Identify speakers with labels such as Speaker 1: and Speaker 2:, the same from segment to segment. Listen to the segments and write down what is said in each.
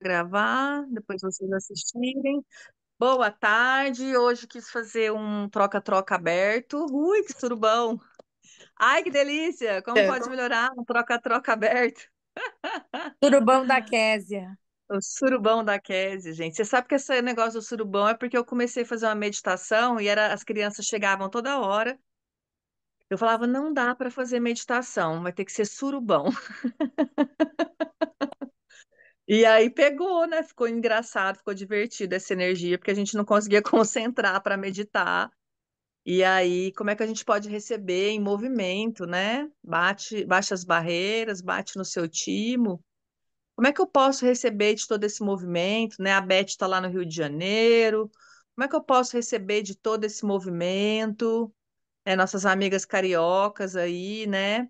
Speaker 1: Gravar, depois vocês assistirem. Boa tarde. Hoje quis fazer um troca-troca aberto. Ui, que surubão! Ai, que delícia! Como pode melhorar um troca-troca aberto?
Speaker 2: Surubão da Késia.
Speaker 1: O surubão da Kézia, gente. Você sabe que esse negócio do surubão é porque eu comecei a fazer uma meditação e as crianças chegavam toda hora. Eu falava, não dá para fazer meditação, vai ter que ser surubão. E aí pegou, né? Ficou engraçado, ficou divertido essa energia, porque a gente não conseguia concentrar para meditar. E aí, como é que a gente pode receber em movimento, né? Baixa as barreiras, bate no seu timo. Como é que eu posso receber de todo esse movimento, né? A Beth está lá no Rio de Janeiro. Como é que eu posso receber de todo esse movimento? Nossas amigas cariocas aí, né?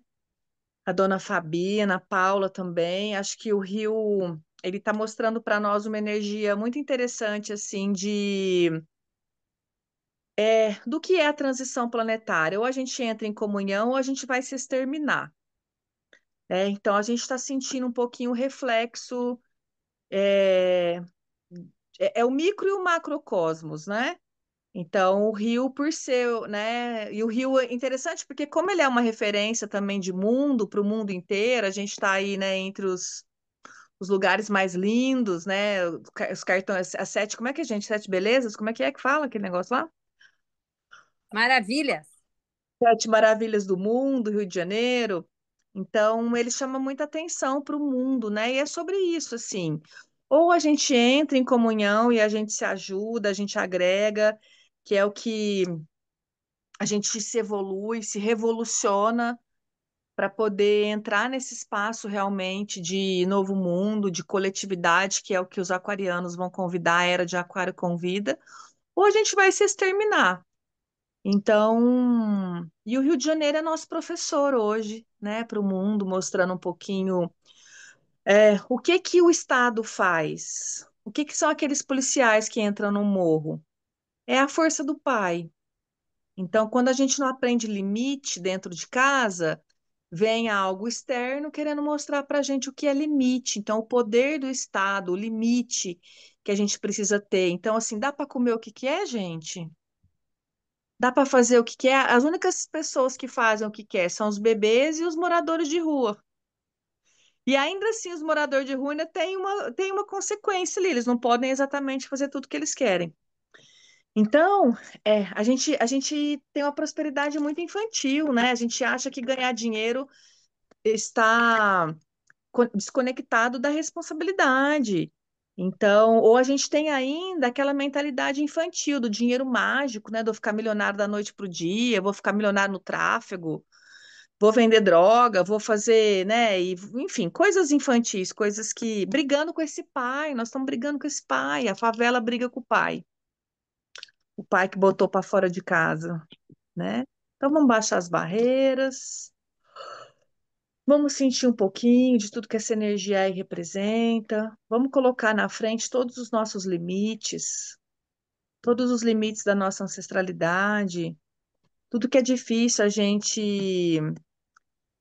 Speaker 1: A dona Fabiana, a Paula também. Acho que o Rio, ele está mostrando para nós uma energia muito interessante, assim, do que é a transição planetária. Ou a gente entra em comunhão ou a gente vai se exterminar. Então, a gente está sentindo um pouquinho o reflexo, é, é o micro e o macrocosmos, né? Então, o Rio, por ser, né? E o Rio é interessante porque, como ele é uma referência também de mundo, para o mundo inteiro, a gente está aí, né, entre os lugares mais lindos, né? Os cartões, as sete, como é que é, gente? Sete belezas? Como é que fala aquele negócio lá?
Speaker 2: Maravilhas.
Speaker 1: Sete Maravilhas do Mundo, Rio de Janeiro. Então, ele chama muita atenção para o mundo, né? E é sobre isso, assim. Ou a gente entra em comunhão e a gente se ajuda, a gente agrega, que é o que a gente se evolui, se revoluciona para poder entrar nesse espaço realmente de novo mundo, de coletividade, que é o que os aquarianos vão convidar, a Era de Aquário convida, ou a gente vai se exterminar. Então, e o Rio de Janeiro é nosso professor hoje, né, para o mundo, mostrando um pouquinho o que que o Estado faz, o que que são aqueles policiais que entram no morro. É a força do pai. Então, quando a gente não aprende limite dentro de casa, vem algo externo querendo mostrar para a gente o que é limite. Então, o poder do Estado, o limite que a gente precisa ter. Então, assim, dá para comer o que quer, gente? Dá para fazer o que quer? As únicas pessoas que fazem o que quer são os bebês e os moradores de rua. E ainda assim, os moradores de rua ainda têm uma consequência ali. Eles não podem exatamente fazer tudo o que eles querem. Então, a gente tem uma prosperidade muito infantil, né? A gente acha que ganhar dinheiro está desconectado da responsabilidade. Então, ou a gente tem ainda aquela mentalidade infantil do dinheiro mágico, né? De eu ficar milionário da noite para o dia, vou ficar milionário no tráfego, vou vender droga, vou fazer, né? E, enfim, coisas infantis, coisas que. Brigando com esse pai, nós estamos brigando com esse pai, a favela briga com o pai que botou para fora de casa, né? Então vamos baixar as barreiras, vamos sentir um pouquinho de tudo que essa energia aí representa, vamos colocar na frente todos os nossos limites, todos os limites da nossa ancestralidade, tudo que é difícil a gente,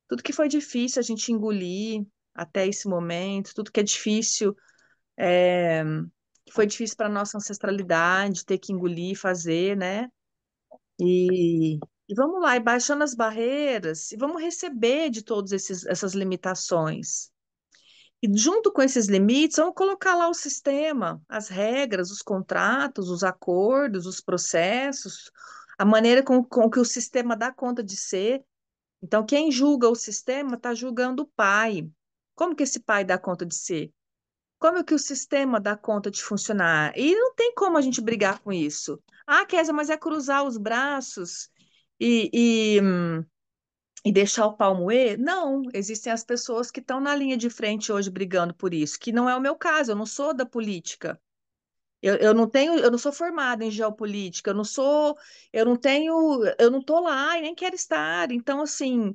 Speaker 1: tudo que foi difícil a gente engolir até esse momento, tudo que é difícil, é, que foi difícil para nossa ancestralidade ter que engolir, fazer, né? E, e vamos lá, e baixando as barreiras, e vamos receber de todas essas limitações. E junto com esses limites, vamos colocar lá o sistema, as regras, os contratos, os acordos, os processos, a maneira com que o sistema dá conta de ser. Então, quem julga o sistema está julgando o pai. Como que esse pai dá conta de ser? Como é que o sistema dá conta de funcionar? E não tem como a gente brigar com isso. Ah, Kézia, mas é cruzar os braços e, e, e deixar o pau moer? Não, existem as pessoas que estão na linha de frente hoje brigando por isso, que não é o meu caso, eu não sou da política. Eu não sou formada em geopolítica, eu não tô lá e nem quero estar. Então, assim,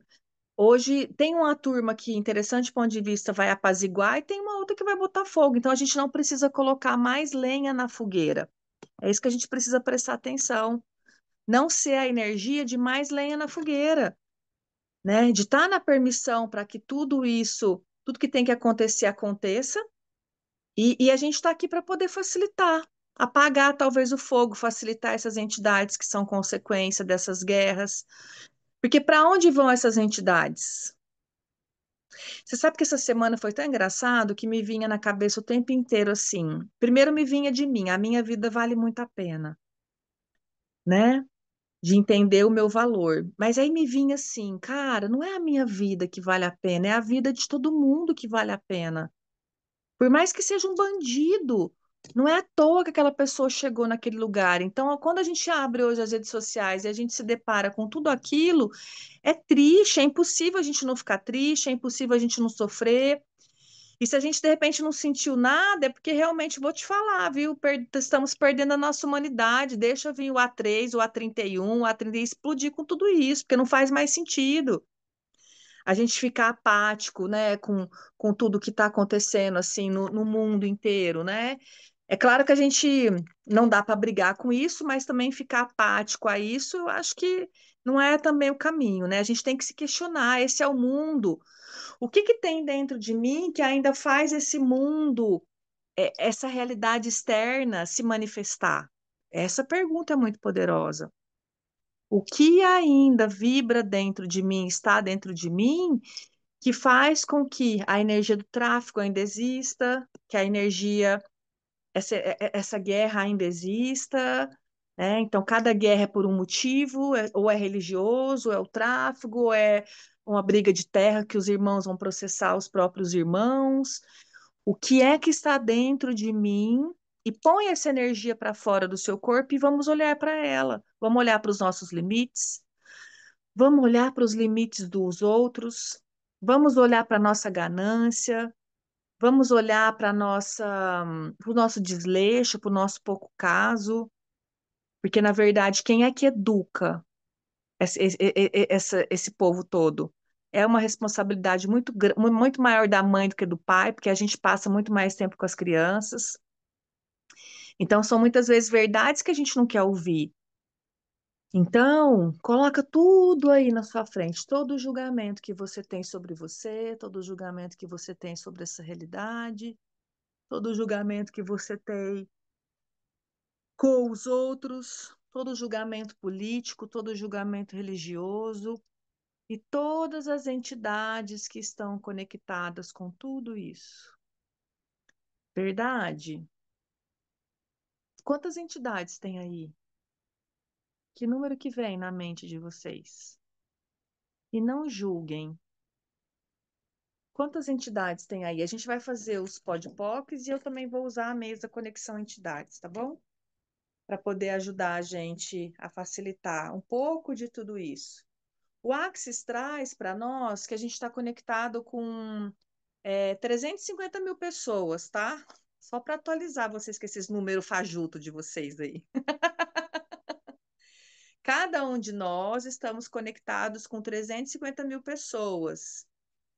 Speaker 1: hoje tem uma turma que, interessante ponto de vista, vai apaziguar e tem uma outra que vai botar fogo. Então a gente não precisa colocar mais lenha na fogueira. É isso que a gente precisa prestar atenção. Não ser a energia de mais lenha na fogueira, né? De estar na permissão para que tudo isso, tudo que tem que acontecer, aconteça, E a gente está aqui para poder facilitar, apagar talvez o fogo, facilitar essas entidades que são consequência dessas guerras. Porque para onde vão essas entidades? Você sabe que essa semana foi tão engraçado que me vinha na cabeça o tempo inteiro assim. Primeiro me vinha de mim, a minha vida vale muito a pena, né? De entender o meu valor. Mas aí me vinha assim, cara, não é a minha vida que vale a pena, é a vida de todo mundo que vale a pena. Por mais que seja um bandido, não é à toa que aquela pessoa chegou naquele lugar. Então, quando a gente abre hoje as redes sociais e a gente se depara com tudo aquilo, é triste, é impossível a gente não ficar triste, é impossível a gente não sofrer. E se a gente de repente não sentiu nada, é porque realmente vou te falar, viu? Estamos perdendo a nossa humanidade. Deixa vir o A3, o A31, o A30 explodir com tudo isso, porque não faz mais sentido a gente ficar apático, né, com tudo que está acontecendo assim no mundo inteiro, né? É claro que a gente não dá para brigar com isso, mas também ficar apático a isso, eu acho que não é também o caminho, né? A gente tem que se questionar, esse é o mundo. O que que tem dentro de mim que ainda faz esse mundo, essa realidade externa se manifestar? Essa pergunta é muito poderosa. O que ainda vibra dentro de mim, está dentro de mim, que faz com que a energia do tráfico ainda exista, que a energia, essa guerra ainda exista, né? Então, cada guerra é por um motivo, ou é religioso, é o tráfico, ou é uma briga de terra que os irmãos vão processar os próprios irmãos. O que é que está dentro de mim? E põe essa energia para fora do seu corpo e vamos olhar para ela. Vamos olhar para os nossos limites, vamos olhar para os limites dos outros, vamos olhar para a nossa ganância, vamos olhar para o nosso desleixo, para o nosso pouco caso, porque, na verdade, quem é que educa esse povo todo? É uma responsabilidade muito maior da mãe do que do pai, porque a gente passa muito mais tempo com as crianças. Então, são muitas vezes verdades que a gente não quer ouvir. Então, coloca tudo aí na sua frente, todo o julgamento que você tem sobre você, todo o julgamento que você tem sobre essa realidade, todo o julgamento que você tem com os outros, todo o julgamento político, todo o julgamento religioso e todas as entidades que estão conectadas com tudo isso. Verdade? Quantas entidades tem aí? Que número que vem na mente de vocês? E não julguem. Quantas entidades tem aí? A gente vai fazer os podpocs e eu também vou usar a mesa Conexão Entidades, tá bom? Para poder ajudar a gente a facilitar um pouco de tudo isso. O Axis traz para nós que a gente está conectado com 350 mil pessoas, tá? Só para atualizar vocês com esses números fajuto de vocês aí. Cada um de nós estamos conectados com 350 mil pessoas.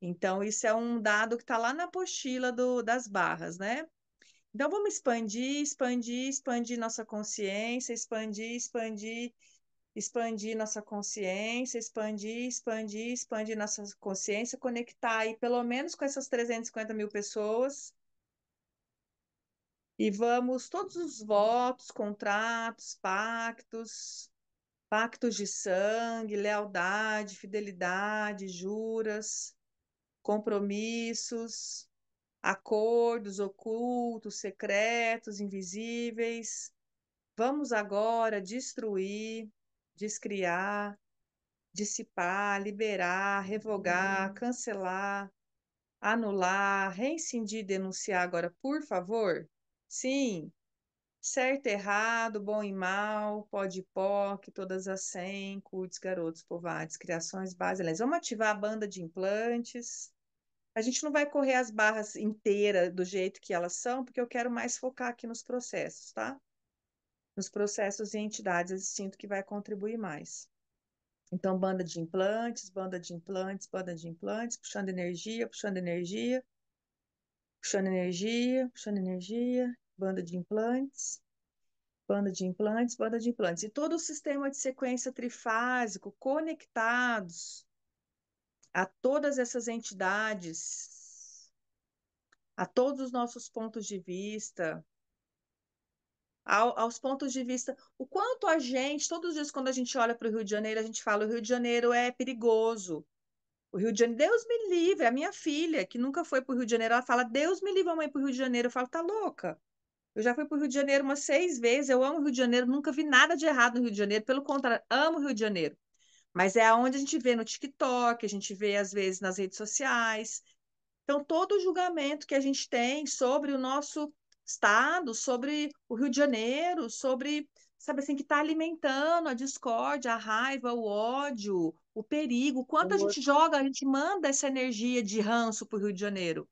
Speaker 1: Então, isso é um dado que está lá na apostila das barras, né? Então, vamos expandir, expandir, expandir nossa consciência, expandir, expandir, expandir nossa consciência, expandir, expandir, expandir nossa consciência, conectar aí pelo menos com essas 350 mil pessoas. E vamos, todos os votos, contratos, pactos, pactos de sangue, lealdade, fidelidade, juras, compromissos, acordos ocultos, secretos, invisíveis. Vamos agora destruir, descriar, dissipar, liberar, revogar, cancelar, anular, reincidir, denunciar agora, por favor? Sim. Certo, errado, bom e mal, pode e POC, todas as 100, CUTs, garotos, povades, criações básicas. Vamos ativar a banda de implantes. A gente não vai correr as barras inteiras do jeito que elas são, porque eu quero mais focar aqui nos processos, tá? Nos processos e entidades, eu sinto que vai contribuir mais. Então, banda de implantes, banda de implantes, banda de implantes, puxando energia, puxando energia, puxando energia, puxando energia, banda de implantes. Banda de implantes, banda de implantes. E todo o sistema de sequência trifásico conectados a todas essas entidades a todos os nossos pontos de vista, aos pontos de vista, o quanto a gente, todos os dias quando a gente olha para o Rio de Janeiro, a gente fala, o Rio de Janeiro é perigoso. O Rio de Janeiro, Deus me livre, a minha filha, que nunca foi para o Rio de Janeiro, ela fala, Deus me livre, mãe, para o Rio de Janeiro. Eu falo, tá louca? Eu já fui para o Rio de Janeiro umas 6 vezes, eu amo o Rio de Janeiro, nunca vi nada de errado no Rio de Janeiro, pelo contrário, amo o Rio de Janeiro. Mas é aonde a gente vê no TikTok, a gente vê às vezes nas redes sociais. Então, todo o julgamento que a gente tem sobre o nosso estado, sobre o Rio de Janeiro, sobre, sabe assim, que está alimentando a discórdia, a raiva, o ódio, o perigo, o quanto a gente joga, a gente manda essa energia de ranço para o Rio de Janeiro.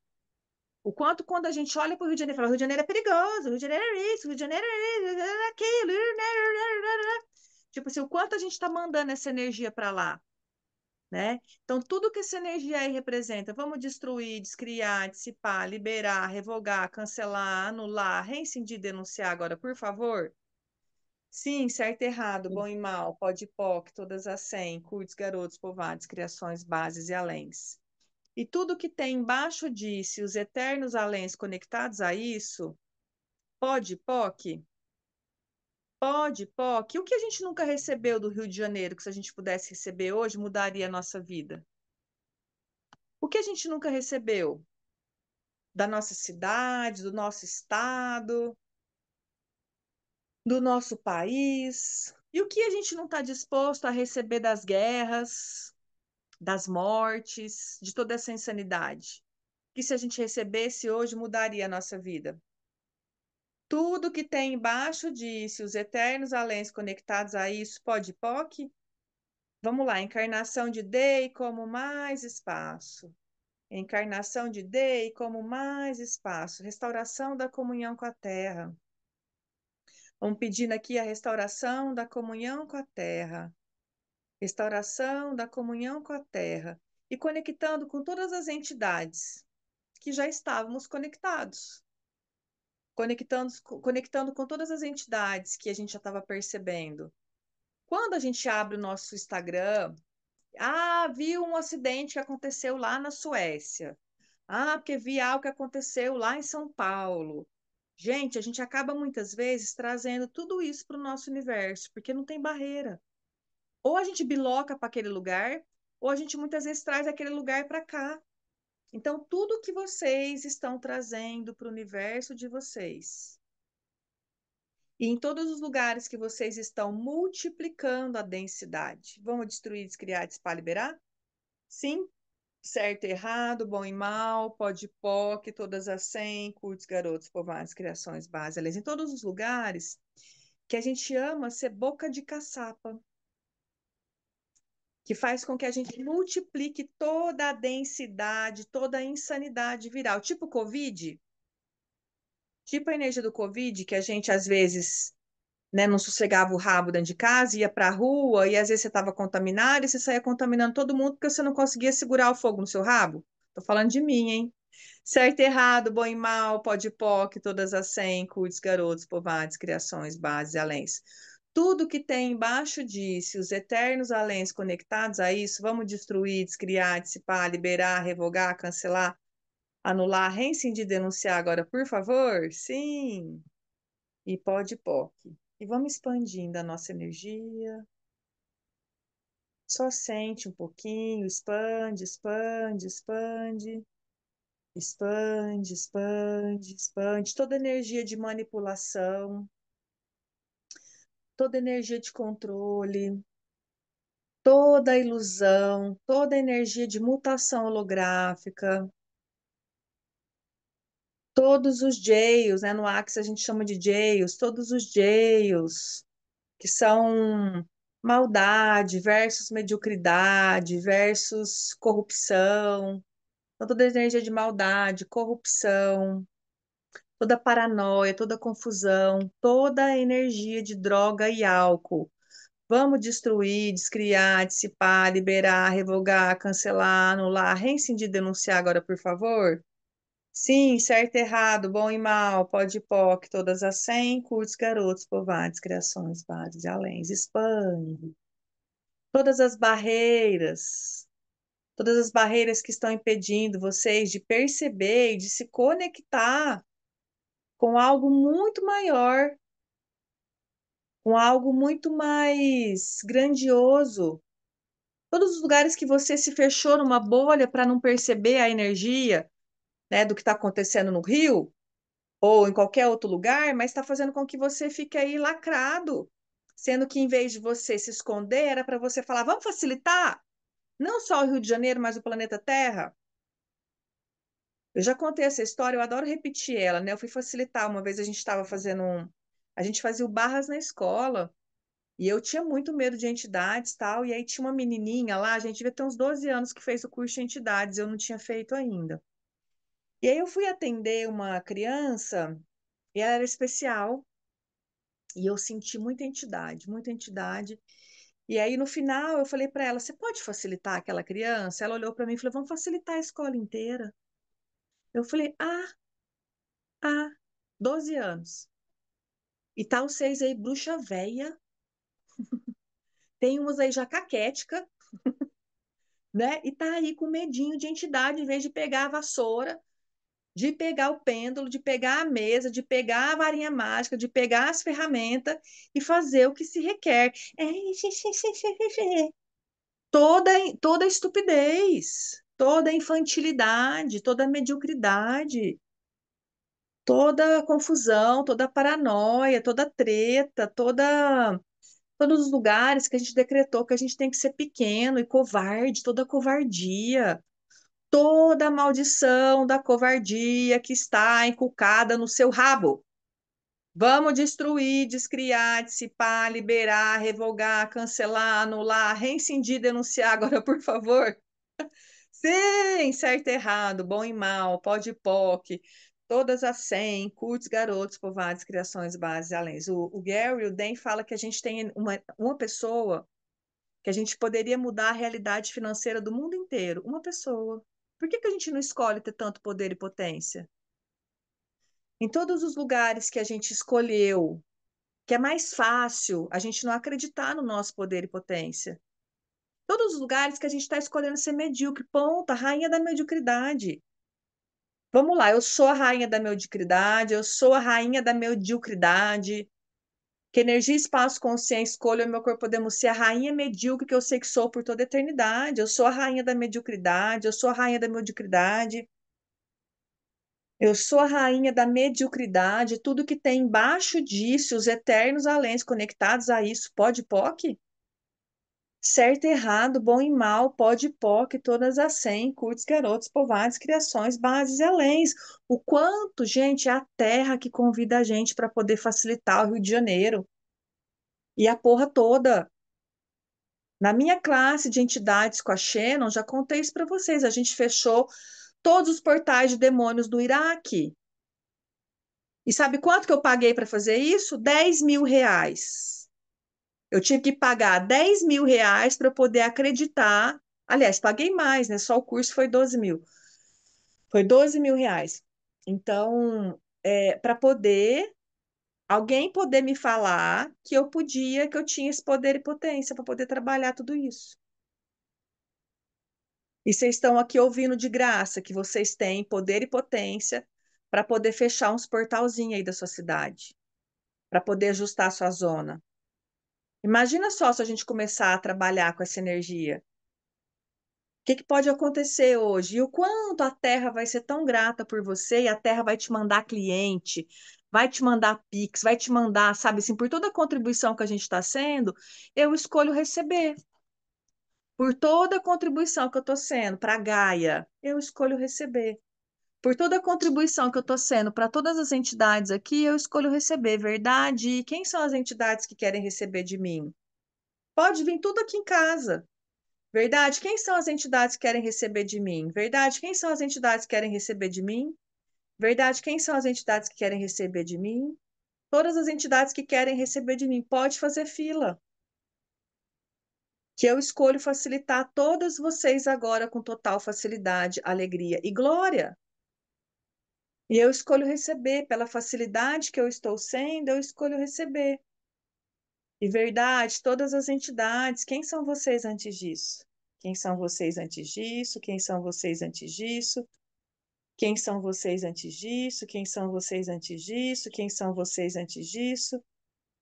Speaker 1: O quanto quando a gente olha para o Rio de Janeiro, fala, o Rio de Janeiro é perigoso, o Rio de Janeiro é isso, o Rio de Janeiro é isso, o Rio de Janeiro é aquilo, o Rio de Janeiro. Tipo assim, o quanto a gente está mandando essa energia para lá, né? Então, tudo que essa energia aí representa, vamos destruir, descriar, dissipar, liberar, revogar, cancelar, anular, reincindir, denunciar agora, por favor? Sim, certo, errado, bom e mal, pode e POC, todas as 100, curtos, garotos, povoados, criações, bases e aléns. E tudo que tem embaixo disso, os eternos aléns conectados a isso, pode, POC? Pode, POC. O que a gente nunca recebeu do Rio de Janeiro, que se a gente pudesse receber hoje, mudaria a nossa vida? O que a gente nunca recebeu da nossa cidade, do nosso estado, do nosso país? E o que a gente não está disposto a receber das guerras, das mortes, de toda essa insanidade? Que se a gente recebesse hoje, mudaria a nossa vida? Tudo que tem embaixo disso, os eternos aléns conectados a isso, pode POC? Vamos lá, encarnação de Dei como mais espaço. Encarnação de Dei como mais espaço. Restauração da comunhão com a terra. Vamos pedindo aqui a restauração da comunhão com a terra. Restauração da comunhão com a terra. E conectando com todas as entidades que já estávamos conectados. Conectando com todas as entidades que a gente já estava percebendo. Quando a gente abre o nosso Instagram, viu um acidente que aconteceu lá na Suécia. Porque vi algo que aconteceu lá em São Paulo. Gente, a gente acaba muitas vezes trazendo tudo isso para o nosso universo, porque não tem barreira. Ou a gente biloca para aquele lugar, ou a gente muitas vezes traz aquele lugar para cá. Então, tudo que vocês estão trazendo para o universo de vocês, e em todos os lugares que vocês estão multiplicando a densidade, vamos destruir, descriar, despar, liberar? Sim? Certo, errado, bom e mal, pode, POC, todas as 100, curtos, garotos, povoados, criações, base, aliás, em todos os lugares que a gente ama ser boca de caçapa, que faz com que a gente multiplique toda a densidade, toda a insanidade viral, tipo Covid, tipo a energia do Covid, que a gente às vezes, né, não sossegava o rabo dentro de casa, ia para a rua, e às vezes você estava contaminado e você saía contaminando todo mundo porque você não conseguia segurar o fogo no seu rabo. Tô falando de mim, hein? Certo, errado, bom e mal, pode e POC, todas as 100, curtos, garotos, povoados, criações, bases, aléns. Tudo que tem embaixo disso, os eternos aléns conectados a isso, vamos destruir, descriar, dissipar, liberar, revogar, cancelar, anular, reincindir, denunciar agora, por favor? Sim. E pode POC. E vamos expandindo a nossa energia. Só sente um pouquinho, expande, expande, expande. Expande, expande, expande. Toda energia de manipulação, toda energia de controle, toda ilusão, toda energia de mutação holográfica, todos os jails, né? No Axis a gente chama de jails, todos os jails, que são maldade versus mediocridade versus corrupção. Então, toda energia de maldade, corrupção, toda paranoia, toda confusão, toda a energia de droga e álcool. Vamos destruir, descriar, dissipar, liberar, revogar, cancelar, anular, reincindir, denunciar agora, por favor? Sim, certo, errado, bom e mal, pode e POC, todas as 100, curtos, garotos, povoados, criações, bases, aléns, expande. Todas as barreiras, todas as barreiras que estão impedindo vocês de perceber e de se conectar com algo muito maior, com algo muito mais grandioso. Todos os lugares que você se fechou numa bolha para não perceber a energia, né, do que está acontecendo no Rio ou em qualquer outro lugar, mas está fazendo com que você fique aí lacrado, sendo que em vez de você se esconder, era para você falar, vamos facilitar, não só o Rio de Janeiro, mas o planeta Terra. Eu já contei essa história, eu adoro repetir ela, né? Eu fui facilitar, uma vez a gente estava fazendo a gente fazia o barras na escola, e eu tinha muito medo de entidades, tal, e aí tinha uma menininha lá, a gente devia ter uns 12 anos que fez o curso de entidades, eu não tinha feito ainda. E aí eu fui atender uma criança, e ela era especial, e eu senti muita entidade, muita entidade. E aí no final eu falei para ela, você pode facilitar aquela criança? Ela olhou para mim e falou, vamos facilitar a escola inteira. Eu falei, ah, 12 anos. E tá vocês aí, bruxa véia, tem umas aí já caquética, né? E tá aí com medinho de entidade, em vez de pegar a vassoura, de pegar o pêndulo, de pegar a mesa, de pegar a varinha mágica, de pegar as ferramentas e fazer o que se requer. Toda, toda estupidez, toda infantilidade, toda mediocridade, toda confusão, toda paranoia, toda treta, todos os lugares que a gente decretou que a gente tem que ser pequeno e covarde, toda covardia, toda a maldição da covardia que está inculcada no seu rabo. Vamos destruir, descriar, dissipar, liberar, revogar, cancelar, anular, rescindir, denunciar agora, por favor. Sim, certo e errado, bom e mal, pode e POC, todas as 100, curtos, garotos, povoados, criações, bases, além. O Gary, o Dan fala que a gente tem uma pessoa que a gente poderia mudar a realidade financeira do mundo inteiro. Uma pessoa. Por que que a gente não escolhe ter tanto poder e potência? Em todos os lugares que a gente escolheu, que é mais fácil a gente não acreditar no nosso poder e potência. Todos os lugares que a gente está escolhendo ser medíocre, ponta, rainha da mediocridade. Vamos lá, eu sou a rainha da mediocridade, eu sou a rainha da mediocridade. Que energia, espaço, consciência, escolha, meu corpo, podemos ser a rainha medíocre que eu sei que sou por toda a eternidade. Eu sou a rainha da mediocridade, eu sou a rainha da mediocridade. Eu sou a rainha da mediocridade, tudo que tem embaixo disso, os eternos além conectados a isso, pode POC? Certo e errado, bom e mal, pode e POC, todas as 100, curtos, garotos, povoados, criações, bases e aléns. O quanto, gente, é a terra que convida a gente para poder facilitar o Rio de Janeiro. E a porra toda. Na minha classe de entidades com a Shannon, já contei isso para vocês. A gente fechou todos os portais de demônios do Iraque. E sabe quanto que eu paguei para fazer isso? R$ 10.000. Eu tive que pagar R$ 10.000 para poder acreditar. Aliás, paguei mais, né? Só o curso foi 12 mil. Foi R$ 12.000. Então, para poder alguém poder me falar que eu podia, que eu tinha esse poder e potência para poder trabalhar tudo isso. E vocês estão aqui ouvindo de graça que vocês têm poder e potência para poder fechar uns portalzinhos aí da sua cidade, para poder ajustar a sua zona. Imagina só se a gente começar a trabalhar com essa energia. O que que pode acontecer hoje? E o quanto a Terra vai ser tão grata por você e a Terra vai te mandar cliente, vai te mandar Pix, vai te mandar, sabe assim, por toda a contribuição que a gente está sendo, eu escolho receber. Por toda a contribuição que eu estou sendo para a Gaia, eu escolho receber. Por toda a contribuição que eu estou sendo para todas as entidades aqui, eu escolho receber, verdade? E quem são as entidades que querem receber de mim? Pode vir tudo aqui em casa. Verdade? Quem são as entidades que querem receber de mim? Verdade? Quem são as entidades que querem receber de mim? Verdade? Quem são as entidades que querem receber de mim? Todas as entidades que querem receber de mim. Pode fazer fila. Que eu escolho facilitar a todas vocês agora com total facilidade, alegria e glória. E eu escolho receber, pela facilidade que eu estou sendo, eu escolho receber. E verdade, todas as entidades, quem são vocês antes disso? Quem são vocês antes disso? Quem são vocês antes disso? Quem são vocês antes disso? Quem são vocês antes disso? Quem são vocês antes disso?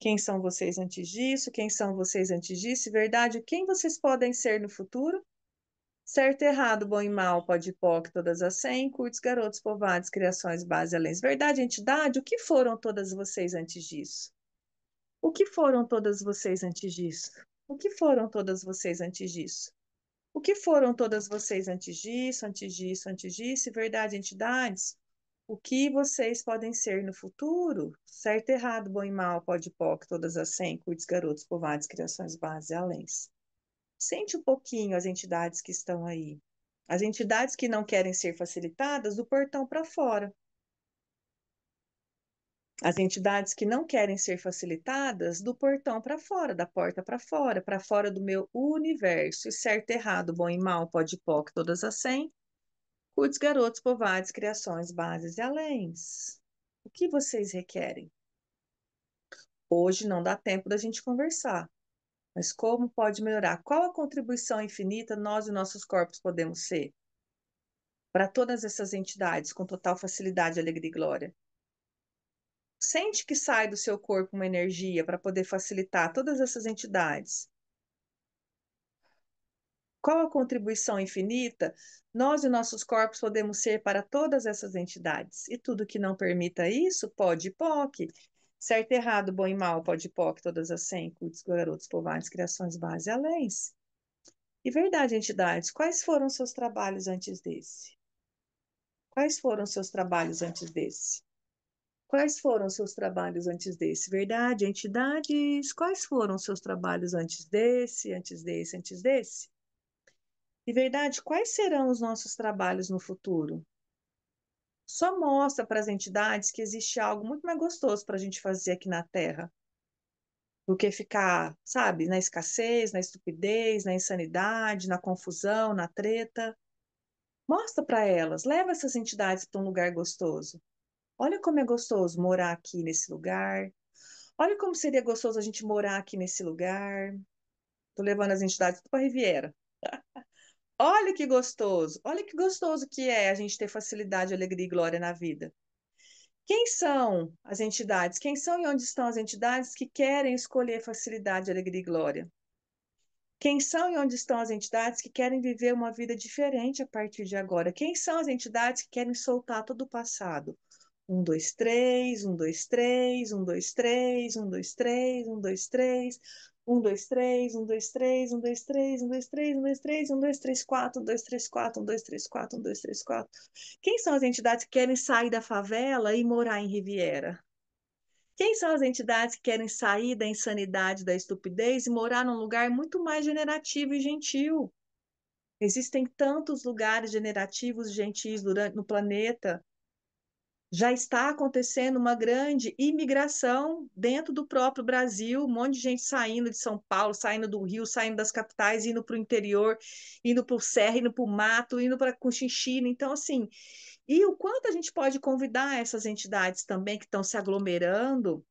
Speaker 1: Quem são vocês antes disso? Quem são vocês antes disso? Verdade, quem vocês podem ser no futuro? Certo, errado, bom e mal, pode e POC, todas as 100, curtos, garotos, povoados, criações, base, além. Verdade, entidade, o que foram todas vocês antes disso? O que foram todas vocês antes disso? O que foram todas vocês antes disso? O que foram todas vocês antes disso, antes disso, antes disso? Verdade, entidades, o que vocês podem ser no futuro? Certo, errado, bom e mal, pode e POC, todas as 100, curtos, garotos, povoados, criações, base, além. Sente um pouquinho as entidades que estão aí. As entidades que não querem ser facilitadas do portão para fora. As entidades que não querem ser facilitadas do portão para fora, da porta para fora do meu universo. E certo, errado, bom e mal, pode e POC, todas as 100. Curtos, garotos, povoados, criações, bases e aléns. O que vocês requerem? Hoje não dá tempo da gente conversar, mas como pode melhorar? Qual a contribuição infinita nós e nossos corpos podemos ser para todas essas entidades com total facilidade, alegria e glória? Sente que sai do seu corpo uma energia para poder facilitar todas essas entidades. Qual a contribuição infinita nós e nossos corpos podemos ser para todas essas entidades? E tudo que não permita isso, pode e POC. Certo, errado, bom e mal, pode e POC, todas as 100, cultos, garotos, povoados, criações, base e aléns. E verdade, entidades, quais foram seus trabalhos antes desse? Quais foram seus trabalhos antes desse? Quais foram seus trabalhos antes desse? Verdade, entidades, quais foram seus trabalhos antes desse, antes desse, antes desse? E verdade, quais serão os nossos trabalhos no futuro? Só mostra para as entidades que existe algo muito mais gostoso para a gente fazer aqui na Terra do que ficar, sabe, na escassez, na estupidez, na insanidade, na confusão, na treta. Mostra para elas, leva essas entidades para um lugar gostoso. Olha como é gostoso morar aqui nesse lugar. Olha como seria gostoso a gente morar aqui nesse lugar. Tô levando as entidades para a Riviera. Olha que gostoso que é a gente ter facilidade, alegria e glória na vida. Quem são as entidades? Quem são e onde estão as entidades que querem escolher facilidade, alegria e glória? Quem são e onde estão as entidades que querem viver uma vida diferente a partir de agora? Quem são as entidades que querem soltar todo o passado? Um, dois, três, um, dois, três, um, dois, três, um, dois, três, um, dois, três, um, dois, três, um, dois, três, um, dois, três, um, dois, três, um, dois, três, um, dois, três, quatro, um, dois, três, quatro, um, dois, três, quatro, um, dois, três, quatro. Quem são as entidades que querem sair da favela e morar em Riviera? Quem são as entidades que querem sair da insanidade, da estupidez e morar num lugar muito mais generativo e gentil? Existem tantos lugares generativos e gentis no planeta. Já está acontecendo uma grande imigração dentro do próprio Brasil, um monte de gente saindo de São Paulo, saindo do Rio, saindo das capitais, indo para o interior, indo para o Serra, indo para o mato, indo para Conchinchina. Então, assim, e o quanto a gente pode convidar essas entidades também que estão se aglomerando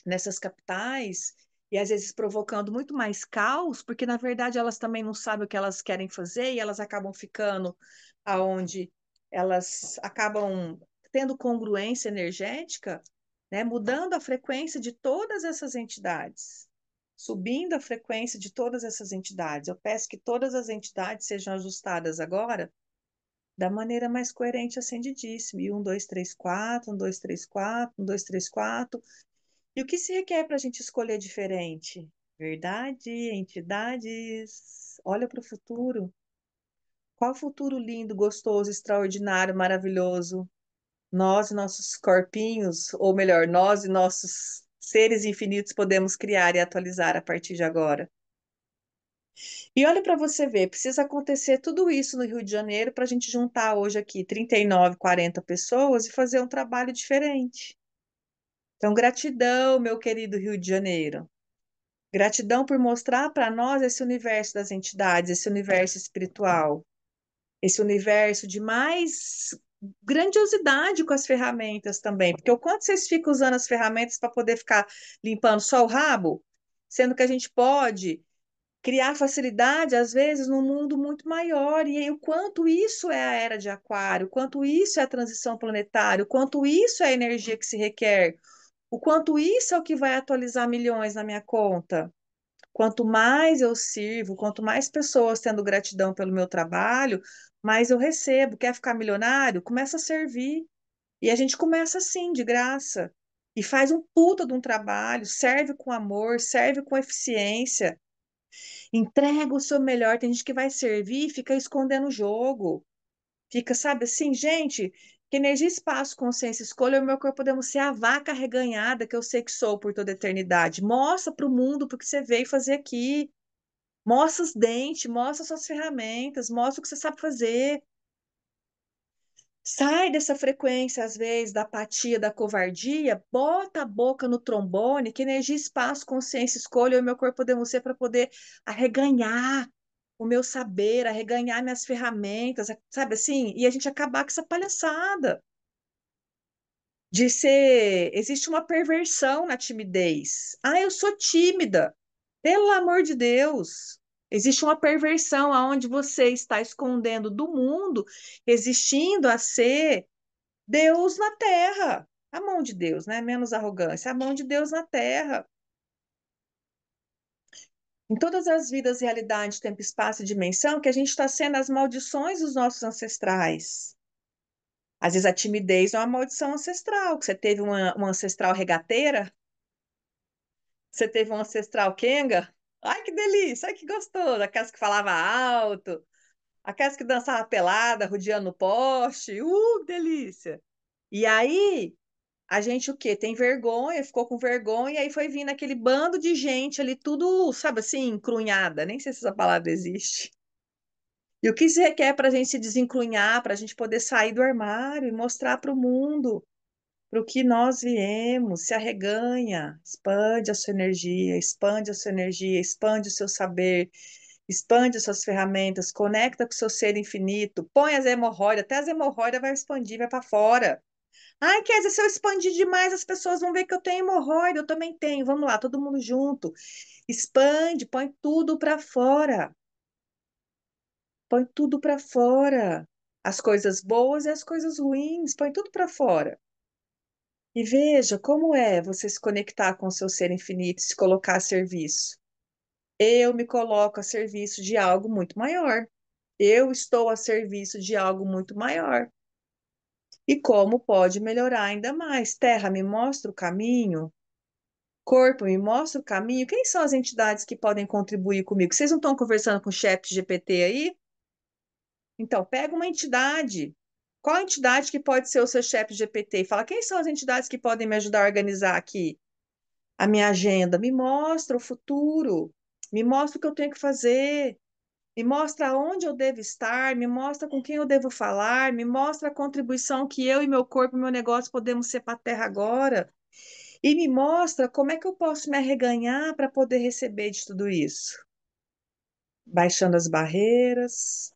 Speaker 1: nessas capitais e às vezes provocando muito mais caos, porque na verdade elas também não sabem o que elas querem fazer e elas acabam ficando aonde elas acabam tendo congruência energética, né, mudando a frequência de todas essas entidades, subindo a frequência de todas essas entidades. Eu peço que todas as entidades sejam ajustadas agora da maneira mais coerente, acendidíssima. E um, dois, três, quatro, um, dois, três, quatro, um, dois, três, quatro. E o que se requer para a gente escolher diferente? Verdade, entidades. Olha para o futuro. Qual futuro lindo, gostoso, extraordinário, maravilhoso? Nós e nossos corpinhos, ou melhor, nós e nossos seres infinitos podemos criar e atualizar a partir de agora. E olha para você ver, precisa acontecer tudo isso no Rio de Janeiro para a gente juntar hoje aqui 39, 40 pessoas e fazer um trabalho diferente. Então, gratidão, meu querido Rio de Janeiro. Gratidão por mostrar para nós esse universo das entidades, esse universo espiritual, esse universo de mais grandiosidade com as ferramentas também. Porque o quanto vocês ficam usando as ferramentas para poder ficar limpando só o rabo, sendo que a gente pode criar facilidade, às vezes, num mundo muito maior. E aí, o quanto isso é a era de Aquário, o quanto isso é a transição planetária, o quanto isso é a energia que se requer, o quanto isso é o que vai atualizar milhões na minha conta. Quanto mais eu sirvo, quanto mais pessoas tendo gratidão pelo meu trabalho, mais eu recebo. Quer ficar milionário? Começa a servir. E a gente começa assim, de graça. E faz um puta de um trabalho, serve com amor, serve com eficiência, entrega o seu melhor. Tem gente que vai servir e fica escondendo o jogo. Fica, sabe assim, gente, que energia, espaço, consciência, escolha, o meu corpo podemos ser a vaca reganhada que eu sei que sou por toda a eternidade. Mostra para o mundo porque você veio fazer aqui. Mostra os dentes, mostra suas ferramentas, mostra o que você sabe fazer. Sai dessa frequência, às vezes, da apatia, da covardia, bota a boca no trombone, que energia, espaço, consciência, escolha, eu e meu corpo podemos ser para poder arreganhar o meu saber, arreganhar minhas ferramentas, sabe assim? E a gente acabar com essa palhaçada de ser. Existe uma perversão na timidez. Ah, eu sou tímida. Pelo amor de Deus. Existe uma perversão aonde você está escondendo do mundo, existindo a ser Deus na terra. A mão de Deus, né? Menos arrogância. A mão de Deus na terra. Em todas as vidas, realidade, tempo, espaço e dimensão, que a gente está sendo as maldições dos nossos ancestrais. Às vezes a timidez é uma maldição ancestral, que você teve uma ancestral regateira, você teve um ancestral quenga. Ai, que delícia, ai, que gostoso. Aquelas que falava alto, aquelas que dançava pelada, rodeando o poste. Que delícia. E aí, a gente o quê? Tem vergonha, ficou com vergonha, e aí foi vindo aquele bando de gente ali, tudo, sabe assim, encrunhada. Nem sei se essa palavra existe. E o que se requer para a gente se desencrunhar, para a gente poder sair do armário e mostrar para o mundo para o que nós viemos, se arreganha, expande a sua energia, expande a sua energia, expande o seu saber, expande as suas ferramentas, conecta com o seu ser infinito, põe as hemorroidas, até as hemorroidas vai expandir, vai para fora. Ai, quer dizer, se eu expandir demais, as pessoas vão ver que eu tenho hemorroida, eu também tenho. Vamos lá, todo mundo junto. Expande, põe tudo para fora. Põe tudo para fora. As coisas boas e as coisas ruins, põe tudo para fora. E veja como é você se conectar com o seu ser infinito, se colocar a serviço. Eu me coloco a serviço de algo muito maior. Eu estou a serviço de algo muito maior. E como pode melhorar ainda mais? Terra, me mostra o caminho. Corpo, me mostra o caminho. Quem são as entidades que podem contribuir comigo? Vocês não estão conversando com o chat GPT aí? Então, pega uma entidade. Qual a entidade que pode ser o seu chat GPT? E fala, quem são as entidades que podem me ajudar a organizar aqui a minha agenda? Me mostra o futuro. Me mostra o que eu tenho que fazer. Me mostra onde eu devo estar. Me mostra com quem eu devo falar. Me mostra a contribuição que eu e meu corpo e meu negócio podemos ser para a Terra agora. E me mostra como é que eu posso me arreganhar para poder receber de tudo isso. Baixando as barreiras,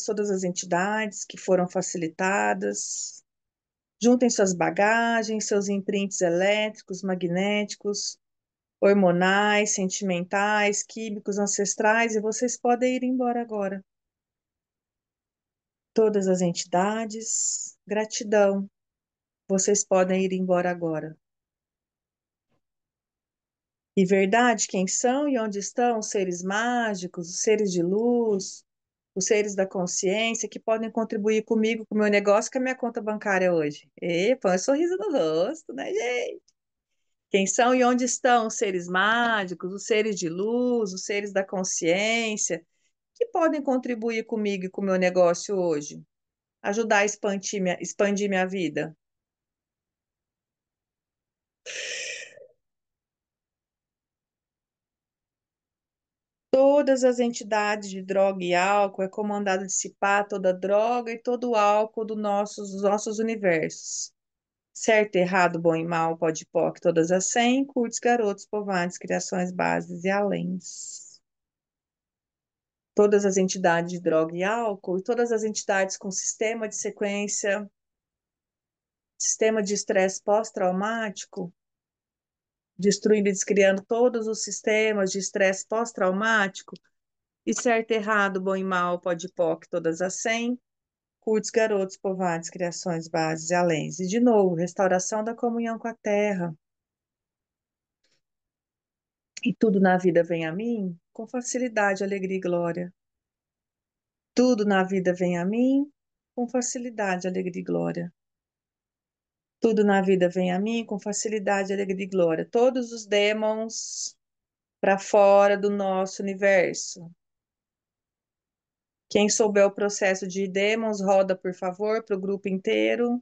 Speaker 1: todas as entidades que foram facilitadas. Juntem suas bagagens, seus imprints elétricos, magnéticos, hormonais, sentimentais, químicos, ancestrais, e vocês podem ir embora agora. Todas as entidades, gratidão, vocês podem ir embora agora. E verdade, quem são e onde estão os seres mágicos, os seres de luz, os seres da consciência que podem contribuir comigo, com o meu negócio, com a minha conta bancária hoje? E põe um sorriso no rosto, né, gente? Quem são e onde estão os seres mágicos, os seres de luz, os seres da consciência, que podem contribuir comigo e com o meu negócio hoje? Ajudar a expandir minha vida? Todas as entidades de droga e álcool é comandado dissipar toda droga e todo o álcool dos nossos universos. Certo, errado, bom e mal, pode POC, todas as 100, curtos, garotos, povantes, criações, bases e aléns. Todas as entidades de droga e álcool e todas as entidades com sistema de sequência, sistema de estresse pós-traumático, destruindo e descriando todos os sistemas de estresse pós-traumático, e certo, errado, bom e mal, pode e POC, todas as 100, cultos, garotos, povoados, criações, bases e aléns. E, de novo, restauração da comunhão com a terra. E tudo na vida vem a mim com facilidade, alegria e glória. Tudo na vida vem a mim com facilidade, alegria e glória. Tudo na vida vem a mim com facilidade, alegria e glória. Todos os demons para fora do nosso universo. Quem souber o processo de demons, roda, por favor, para o grupo inteiro.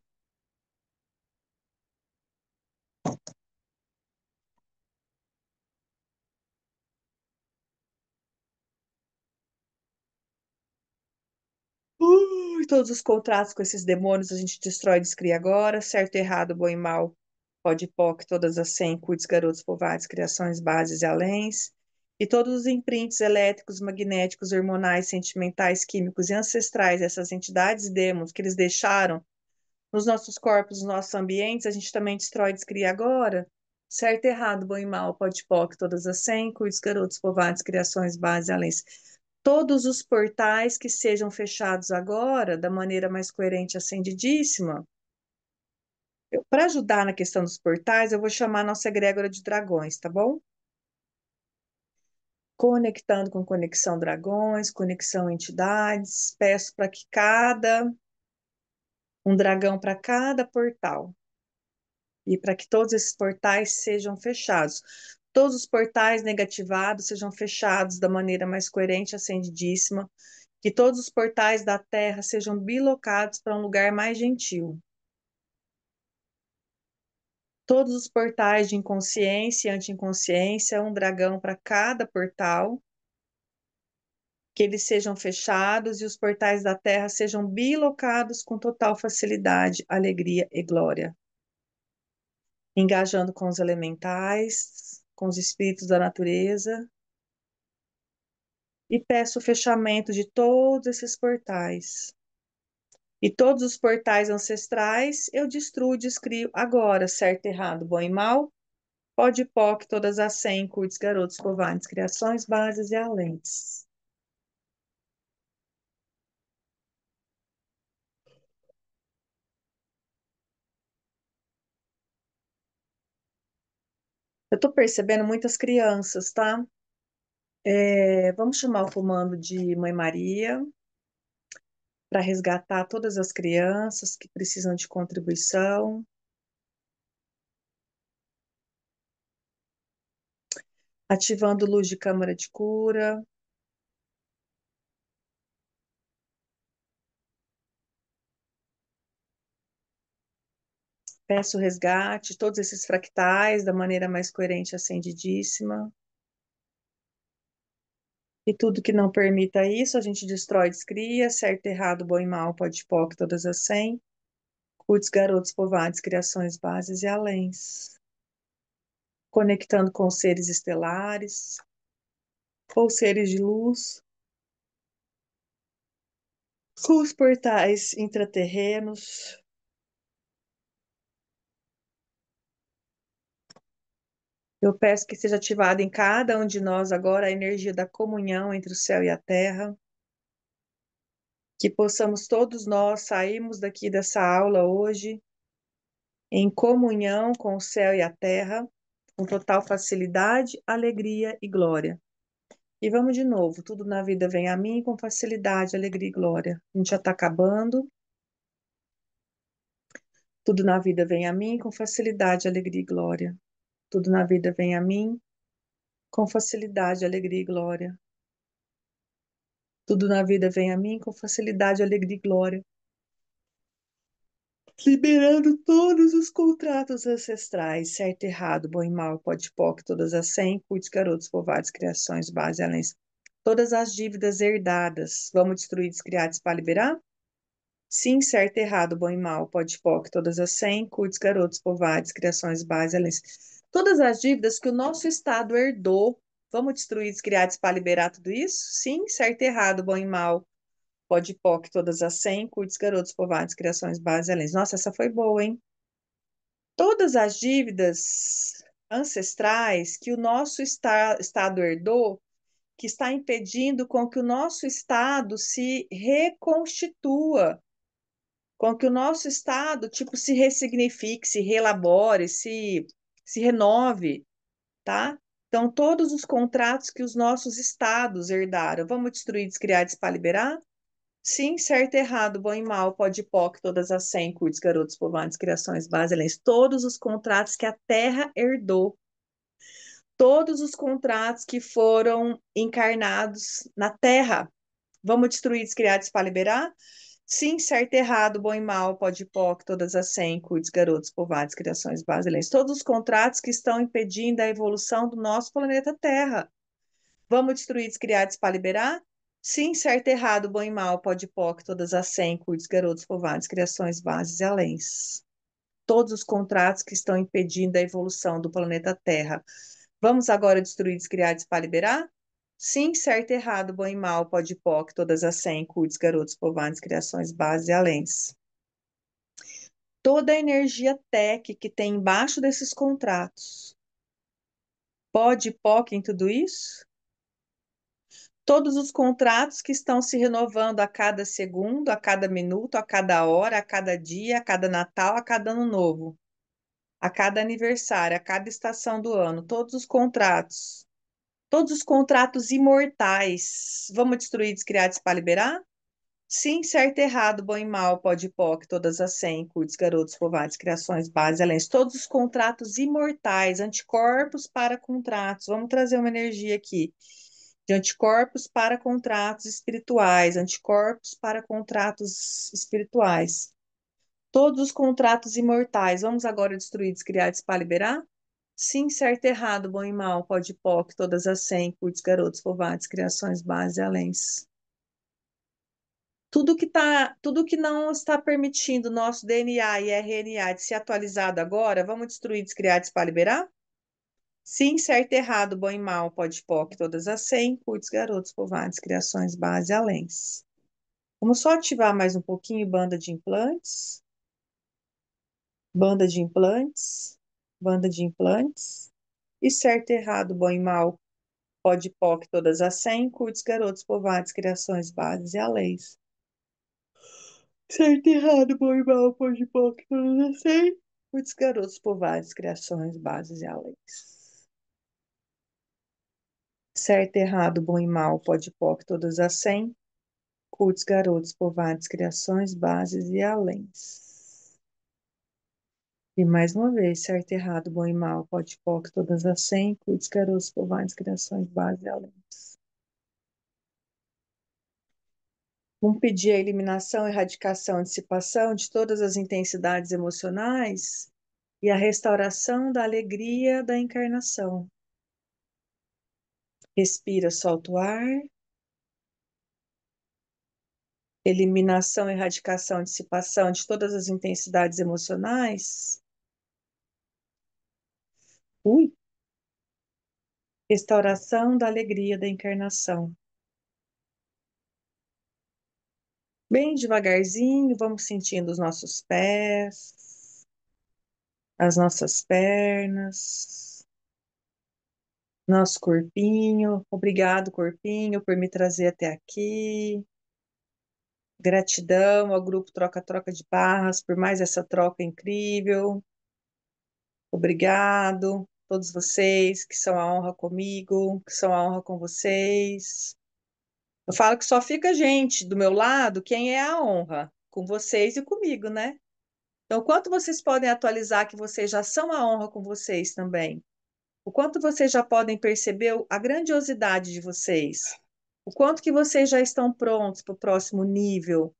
Speaker 1: Todos os contratos com esses demônios a gente destrói e descria agora. Certo, errado, bom e mal. Pode e POC, todas as 100, cuides, garotos, povoados, criações, bases e aléns. E todos os imprints elétricos, magnéticos, hormonais, sentimentais, químicos e ancestrais dessas entidades e demônios que eles deixaram nos nossos corpos, nos nossos ambientes, a gente também destrói e descria agora. Certo, errado, bom e mal, pode e POC, todas as 100, cuides, garotos, povoados, criações, bases e aléns. Todos os portais que sejam fechados agora, da maneira mais coerente, acendidíssima. Para ajudar na questão dos portais, eu vou chamar a nossa egrégora de dragões, tá bom? Conectando com conexão dragões, conexão entidades. Peço para que um dragão para cada portal. E para que todos esses portais sejam fechados. Todos os portais negativados sejam fechados da maneira mais coerente, acendidíssima. Que todos os portais da Terra sejam bilocados para um lugar mais gentil. Todos os portais de inconsciência e anti-inconsciência, um dragão para cada portal, que eles sejam fechados e os portais da Terra sejam bilocados com total facilidade, alegria e glória. Engajando com os elementais, com os espíritos da natureza, e peço o fechamento de todos esses portais. E todos os portais ancestrais eu destruo e descrio agora, certo, errado, bom e mal. Pode e POC, todas as 100, curtes, garotos, covardes, criações, bases e alentes. Eu estou percebendo muitas crianças, tá? Vamos chamar o comando de Mãe Maria para resgatar todas as crianças que precisam de contribuição. Ativando luz de câmara de cura. Peço resgate, todos esses fractais da maneira mais coerente e acendidíssima. E tudo que não permita isso, a gente destrói, descria, certo, errado, bom e mal, pode POC, todas as 100. Curtes, garotos, povoados, criações, bases e aléns. Conectando com os seres estelares, ou seres de luz, com os portais intraterrenos. Eu peço que seja ativada em cada um de nós agora a energia da comunhão entre o céu e a terra. Que possamos todos nós sairmos daqui dessa aula hoje em comunhão com o céu e a terra, com total facilidade, alegria e glória. E vamos de novo, tudo na vida vem a mim com facilidade, alegria e glória. A gente já está acabando. Tudo na vida vem a mim com facilidade, alegria e glória. Tudo na vida vem a mim com facilidade, alegria e glória. Tudo na vida vem a mim com facilidade, alegria e glória. Liberando todos os contratos ancestrais, certo, errado, bom e mal, pode POC, todas as 100, cuides, garotos, povoados, criações, base, além. Todas as dívidas herdadas, vamos destruir, descriar, para liberar? Sim, certo, errado, bom e mal, pode POC, todas as 100, cuides, garotos, povoados, criações, base, além. Todas as dívidas que o nosso Estado herdou, vamos destruir, descriar, para liberar tudo isso? Sim, certo, errado, bom e mal. Pode POC, todas as 100, curtes, garotos, povoados, criações, bases, além. Nossa, essa foi boa, hein? Todas as dívidas ancestrais que o nosso estado herdou, que está impedindo com que o nosso estado se reconstitua, com que o nosso estado, tipo, se ressignifique, se reelabore, se renove, tá? Então, todos os contratos que os nossos estados herdaram, vamos destruir, descriar, despaliberar? Sim, certo, errado, bom e mal, pode e POC, todas as 100, curtos, garotos, povoados, criações, bases, todos os contratos que a Terra herdou, todos os contratos que foram encarnados na Terra, vamos destruir, descriar, despaliberar? Sim, certo, errado, bom e mal, pode e POC, todas as 100, curtos, garotos, povoados, criações, bases, todos os contratos que estão impedindo a evolução do nosso planeta Terra. Vamos destruir, descriar, despaliberar? Sim, certo, errado, bom e mal, pode e POC, todas as 100, curtos, garotos, povoados, criações, bases e aléns. Todos os contratos que estão impedindo a evolução do planeta Terra. Vamos agora destruir, descriar, despaliberar? Sim, certo, errado, bom e mal, pode e POC, todas as 100, curtos, garotos, povoados, criações, bases e aléns. Toda a energia tech que tem embaixo desses contratos. Pode e POC em tudo isso? Todos os contratos que estão se renovando a cada segundo, a cada minuto, a cada hora, a cada dia, a cada Natal, a cada Ano Novo, a cada aniversário, a cada estação do ano, todos os contratos imortais. Vamos destruir, descriar, despaliberar? Sim, certo, errado, bom e mal, pode e POC, todas as 100, curtos, garotos, povoados, criações, bases, além, todos os contratos imortais, anticorpos para contratos. Vamos trazer uma energia aqui de anticorpos para contratos espirituais, anticorpos para contratos espirituais. Todos os contratos imortais. Vamos agora destruir, descriar, despaliberar? Sim, certo, errado, bom e mal, pode e POC, todas as 100, curtos, garotos, povoados, criações, bases, aléns. Tudo que não está permitindo nosso DNA e RNA de ser atualizado agora, vamos destruir, descriar, despaliberar? Sim, certo, errado, bom e mal, pode POC, todas as 100, curtos, garotos, povoados, criações, base, aléns. Vamos só ativar mais um pouquinho banda de implantes, banda de implantes, banda de implantes. E certo, errado, bom e mal, pode POC, todas as 100, curtos, garotos, povoados, criações, bases e aléns. Certo, errado, bom e mal, pode POC, todas as 100, curtos, garotos, povoados, criações, bases e aléns. Certo, errado, bom e mal, pode POC, todas as 100, curtos, garotos, povoados, criações, bases e aléns. E mais uma vez, certo, errado, bom e mal, pode POC, todas as 100, curtos, garotos, povoados, criações, bases e aléns. Vamos pedir a eliminação, erradicação, dissipação de todas as intensidades emocionais e a restauração da alegria da encarnação. Respira, solta o ar. Eliminação, erradicação, dissipação de todas as intensidades emocionais. Ui. Restauração da alegria da encarnação. Bem devagarzinho, vamos sentindo os nossos pés, as nossas pernas, nosso corpinho. Obrigado, corpinho, por me trazer até aqui. Gratidão ao grupo Troca-Troca de Barras por mais essa troca incrível. Obrigado a todos vocês que são a honra comigo, que são a honra com vocês. Eu falo que só fica gente do meu lado quem é a honra, com vocês e comigo, né? Então, quanto vocês podem atualizar que vocês já são a honra com vocês também? O quanto vocês já podem perceber a grandiosidade de vocês? O quanto que vocês já estão prontos para o próximo nível,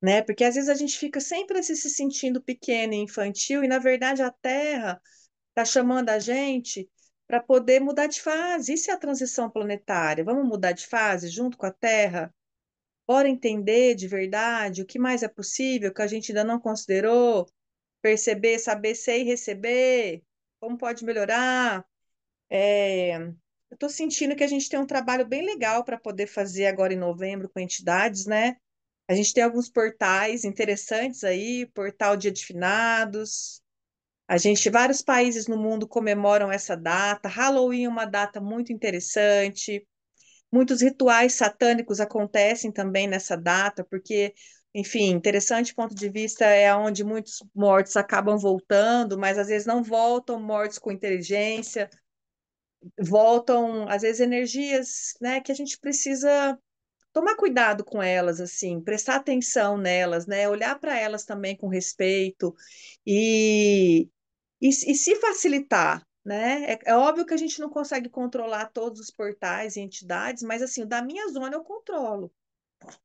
Speaker 1: né? Porque às vezes a gente fica sempre assim, se sentindo pequeno e infantil, e na verdade a Terra está chamando a gente para poder mudar de fase. Isso é a transição planetária. Vamos mudar de fase junto com a Terra? Bora entender de verdade o que mais é possível, que a gente ainda não considerou, perceber, saber ser e receber, como pode melhorar. Eu estou sentindo que a gente tem um trabalho bem legal para poder fazer agora em novembro com entidades, né? A gente tem alguns portais interessantes aí, portal Dia de Finados, Vários países no mundo comemoram essa data. Halloween é uma data muito interessante. Muitos rituais satânicos acontecem também nessa data, porque, enfim, interessante ponto de vista é onde muitos mortos acabam voltando, mas às vezes não voltam mortos com inteligência, voltam, às vezes, energias, né, que a gente precisa tomar cuidado com elas, assim, prestar atenção nelas, né, olhar para elas também com respeito e, e se facilitar. Né? É óbvio que a gente não consegue controlar todos os portais e entidades, mas assim, o da minha zona eu controlo,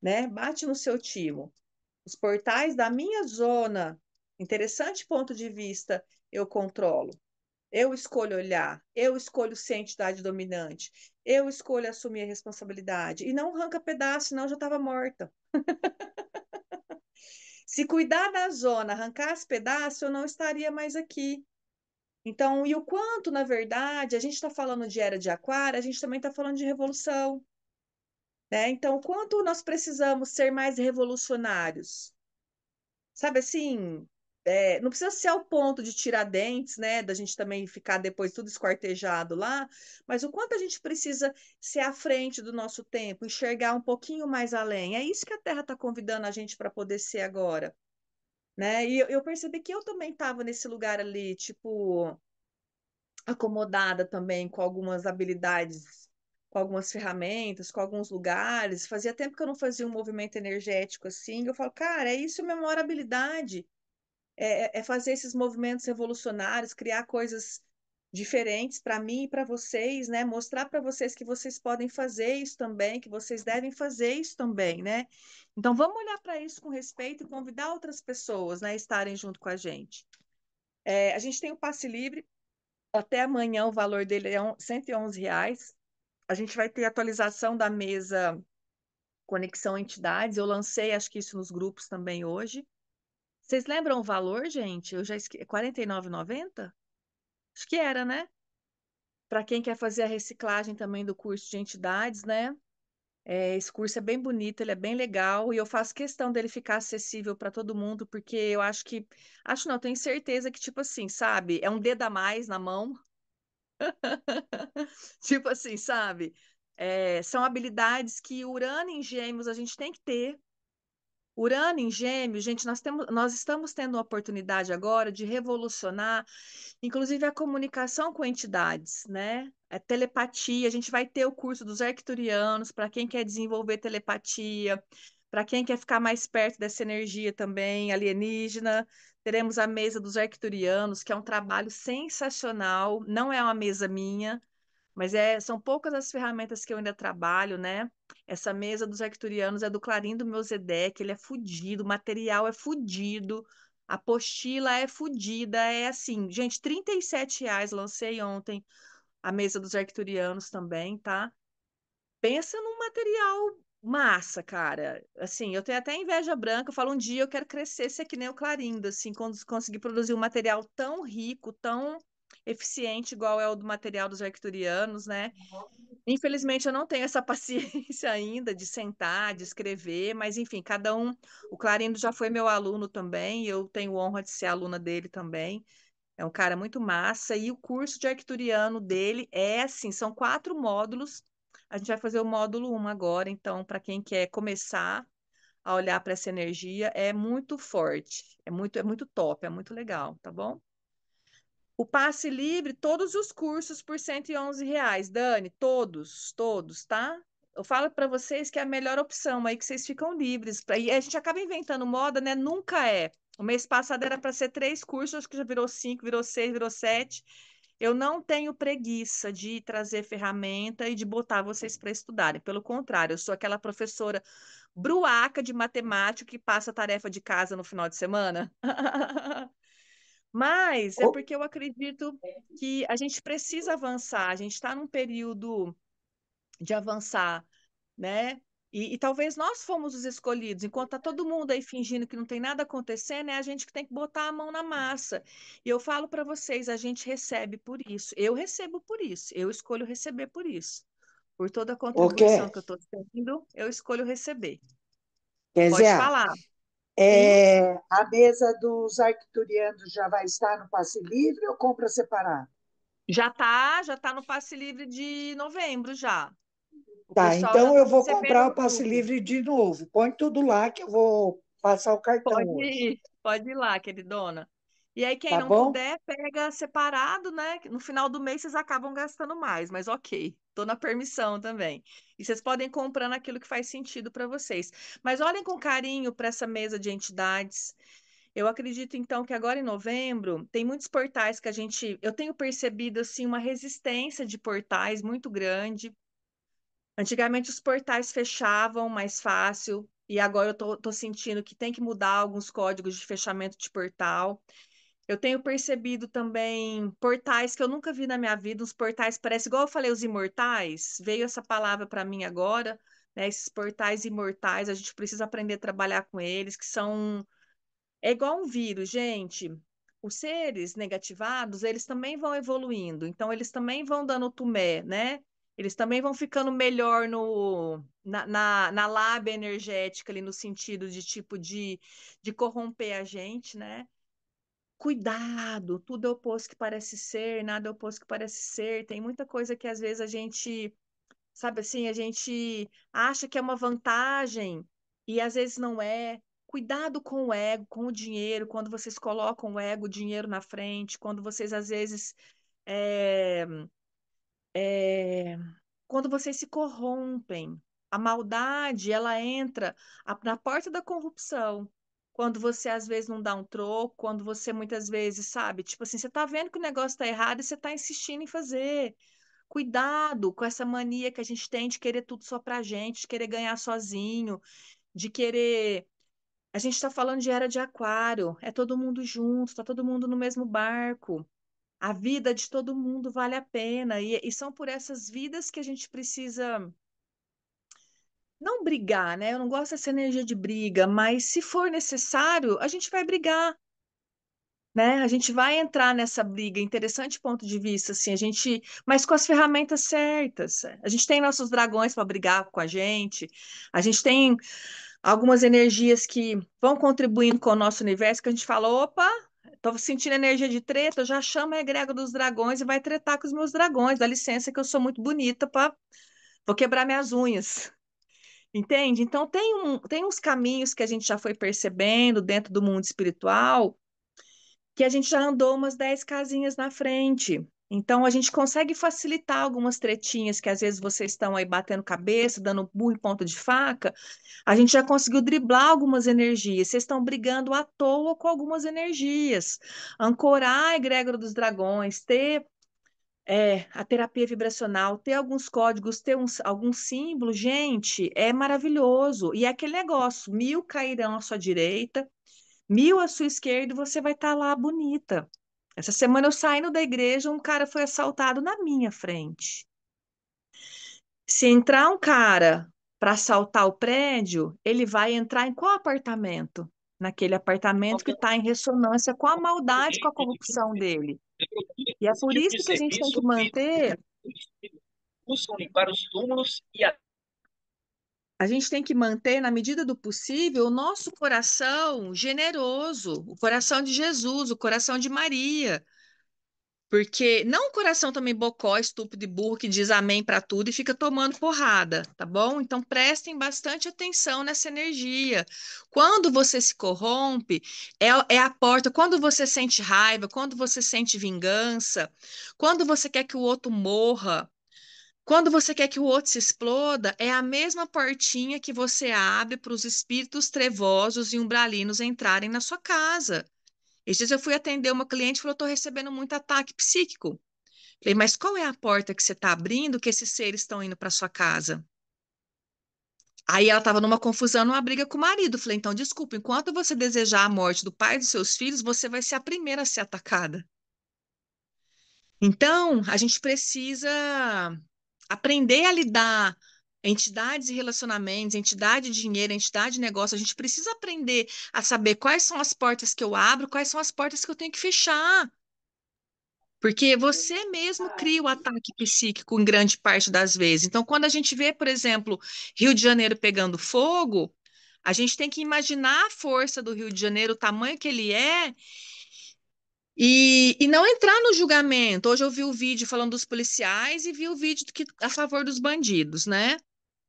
Speaker 1: né? Bate no seu timo. Os portais da minha zona, interessante ponto de vista, eu controlo. Eu escolho olhar, eu escolho ser a entidade dominante, eu escolho assumir a responsabilidade. E não arranca pedaço, senão eu já estava morta. Se cuidar da zona, arrancar os pedaços, eu não estaria mais aqui. Então, e o quanto, na verdade, a gente está falando de era de aquário, a gente também está falando de revolução, né? Então, o quanto nós precisamos ser mais revolucionários? Sabe assim, não precisa ser ao ponto de tirar dentes, né? Da gente também ficar depois tudo esquartejado lá, mas o quanto a gente precisa ser à frente do nosso tempo, enxergar um pouquinho mais além. É isso que a Terra está convidando a gente para poder ser agora, né? E eu percebi que eu também estava nesse lugar ali, tipo, acomodada também com algumas habilidades, com algumas ferramentas, com alguns lugares. Fazia tempo que eu não fazia um movimento energético assim. Eu falo, cara, é isso, minha maior habilidade é fazer esses movimentos revolucionários, criar coisas diferentes para mim e para vocês, né? Mostrar para vocês que vocês podem fazer isso também, que vocês devem fazer isso também, né? Então vamos olhar para isso com respeito e convidar outras pessoas, né, a estarem junto com a gente. A gente tem o passe livre, até amanhã o valor dele é R$ 111. A gente vai ter atualização da mesa Conexão Entidades. Eu lancei, acho que isso nos grupos também hoje. Vocês lembram o valor, gente? Eu já esqueci. R$ 49,90? Acho que era, né? Para quem quer fazer a reciclagem também do curso de entidades, né? Esse curso é bem bonito, ele é bem legal e eu faço questão dele ficar acessível para todo mundo, porque eu acho não, tenho certeza que, tipo assim, sabe? É um dedo a mais na mão, tipo assim, sabe? São habilidades que Urano em Gêmeos a gente tem que ter. Urano em Gêmeos, gente, nós estamos tendo uma oportunidade agora de revolucionar, inclusive a comunicação com entidades, né? A telepatia, a gente vai ter o curso dos arcturianos para quem quer desenvolver telepatia, para quem quer ficar mais perto dessa energia também alienígena. Teremos a mesa dos arcturianos, que é um trabalho sensacional, não é uma mesa minha, mas são poucas as ferramentas que eu ainda trabalho, né? Essa mesa dos arcturianos é do Clarindo Melzedec, ele é fudido, o material é fudido, a apostila é fudida, é assim, gente, R$ 37, lancei ontem a mesa dos arcturianos também, tá? Pensa num material massa, cara. Assim, eu tenho até inveja branca, eu falo um dia eu quero crescer ser que nem o Clarindo, assim, quando conseguir produzir um material tão rico, tão eficiente igual é o do material dos arcturianos, né? Infelizmente, eu não tenho essa paciência ainda de sentar, de escrever, mas enfim, cada um. O Clarindo já foi meu aluno também, e eu tenho honra de ser aluna dele também. É um cara muito massa. E o curso de arcturiano dele é assim: são 4 módulos. A gente vai fazer o módulo 1 agora, então, para quem quer começar a olhar para essa energia, é muito forte, é muito top, é muito legal, tá bom? O passe livre, todos os cursos por R$ 111, Dani, todos, tá? Eu falo para vocês que é a melhor opção aí, que vocês ficam livres. E a gente acaba inventando moda, né? Nunca é. O mês passado era para ser 3 cursos, acho que já virou 5, virou 6, virou 7. Eu não tenho preguiça de trazer ferramenta e de botar vocês para estudarem. Pelo contrário, eu sou aquela professora bruaca de matemática que passa a tarefa de casa no final de semana. Mas é
Speaker 3: Ô,
Speaker 1: porque eu acredito que a gente precisa avançar, a gente está num período de avançar, né? E talvez nós fomos os escolhidos, enquanto está todo mundo aí fingindo que não tem nada acontecendo, é a gente que tem que botar a mão na massa. E eu falo para vocês, a gente recebe por isso, eu recebo por isso, eu escolho receber por isso. Por toda a
Speaker 3: ô,
Speaker 1: contribuição que eu estou tendo, eu escolho receber. Pode
Speaker 3: Kézia,
Speaker 1: falar. Sim,
Speaker 3: A mesa dos arcturianos já vai estar no passe livre ou compra separado?
Speaker 1: já tá no passe livre de novembro já. O
Speaker 3: Tá,
Speaker 1: pessoal já
Speaker 3: então
Speaker 1: está
Speaker 3: eu vou
Speaker 1: recebendo
Speaker 3: comprar o
Speaker 1: no
Speaker 3: passe
Speaker 1: grupo.
Speaker 3: livre de novo. Põe tudo lá que eu vou passar o cartão hoje.
Speaker 1: Pode ir lá, queridona. E aí, quem
Speaker 3: Tá
Speaker 1: não
Speaker 3: bom?
Speaker 1: puder, pega separado, né? No final do mês vocês acabam gastando mais, mas ok, tô na permissão também. E vocês podem ir comprando aquilo que faz sentido para vocês. Mas olhem com carinho para essa mesa de entidades. Eu acredito então que agora em novembro tem muitos portais que eu tenho percebido assim uma resistência de portais muito grande. Antigamente os portais fechavam mais fácil e agora eu tô sentindo que tem que mudar alguns códigos de fechamento de portal. Eu tenho percebido também portais que eu nunca vi na minha vida, uns portais parece igual eu falei os imortais, veio essa palavra para mim agora, né? Esses portais imortais, a gente precisa aprender a trabalhar com eles, que são é igual um vírus, gente. Os seres negativados, eles também vão evoluindo, então eles também vão dando tumé, né? Eles também vão ficando melhor na lábia energética ali, no sentido de tipo de corromper a gente, né? Cuidado, tudo é oposto que parece ser, nada é oposto que parece ser. Tem muita coisa que às vezes a gente sabe assim, a gente acha que é uma vantagem e às vezes não é. Cuidado com o ego, com o dinheiro, quando vocês colocam o ego, o dinheiro na frente, quando vocês às vezes é, é, quando vocês se corrompem. A maldade, ela entra na porta da corrupção. Quando você às vezes não dá um troco, quando você muitas vezes, sabe, tipo assim, você tá vendo que o negócio tá errado e você tá insistindo em fazer. Cuidado com essa mania que a gente tem de querer tudo só pra gente, de querer ganhar sozinho, de querer. A gente está falando de era de aquário, é todo mundo junto, tá todo mundo no mesmo barco. A vida de todo mundo vale a pena, e são por essas vidas que a gente precisa não brigar, né? Eu não gosto dessa energia de briga, mas se for necessário, a gente vai brigar. Né? A gente vai entrar nessa briga, interessante ponto de vista, assim, mas com as ferramentas certas. A gente tem nossos dragões para brigar com a gente tem algumas energias que vão contribuindo com o nosso universo, que a gente fala, opa, estou sentindo energia de treta, eu já chamo a egrégora dos dragões e vai tretar com os meus dragões, dá licença que eu sou muito bonita para vou quebrar minhas unhas. Entende? Então tem uns caminhos que a gente já foi percebendo dentro do mundo espiritual que a gente já andou umas 10 casinhas na frente. Então, a gente consegue facilitar algumas tretinhas que às vezes vocês estão aí batendo cabeça, dando burro em ponta de faca. A gente já conseguiu driblar algumas energias. Vocês estão brigando à toa com algumas energias. Ancorar a egrégora dos dragões, ter a terapia vibracional, ter alguns códigos, ter alguns símbolos, gente, é maravilhoso. E é aquele negócio: 1000 cairão à sua direita, 1000 à sua esquerda e você vai estar lá bonita. Essa semana eu saindo da igreja, um cara foi assaltado na minha frente. Se entrar um cara para assaltar o prédio, ele vai entrar em qual apartamento? Naquele apartamento que está em ressonância com a maldade, com a corrupção dele. E é por isso que a gente tem que manter, a gente tem que manter, na medida do possível, o nosso coração generoso, o coração de Jesus, o coração de Maria. Porque não um coração também bocó, estúpido e burro que diz amém para tudo e fica tomando porrada, tá bom? Então prestem bastante atenção nessa energia. Quando você se corrompe, é a porta. Quando você sente raiva, quando você sente vingança, quando você quer que o outro morra, quando você quer que o outro se exploda, é a mesma portinha que você abre para os espíritos trevosos e umbralinos entrarem na sua casa. Esses dias eu fui atender uma cliente e falou: estou recebendo muito ataque psíquico. Falei, mas qual é a porta que você está abrindo que esses seres estão indo para sua casa? Aí ela estava numa confusão, numa briga com o marido. Falei, então, desculpa, enquanto você desejar a morte do pai dos seus filhos, você vai ser a primeira a ser atacada. Então, a gente precisa aprender a lidar entidades e relacionamentos, entidade de dinheiro, entidade de negócio. A gente precisa aprender a saber quais são as portas que eu abro, quais são as portas que eu tenho que fechar. Porque você mesmo cria o ataque psíquico em grande parte das vezes. Então, quando a gente vê, por exemplo, Rio de Janeiro pegando fogo, A gente tem que imaginar a força do Rio de Janeiro, o tamanho que ele é, e não entrar no julgamento. Hoje eu vi o vídeo falando dos policiais e vi o vídeo a favor dos bandidos, né?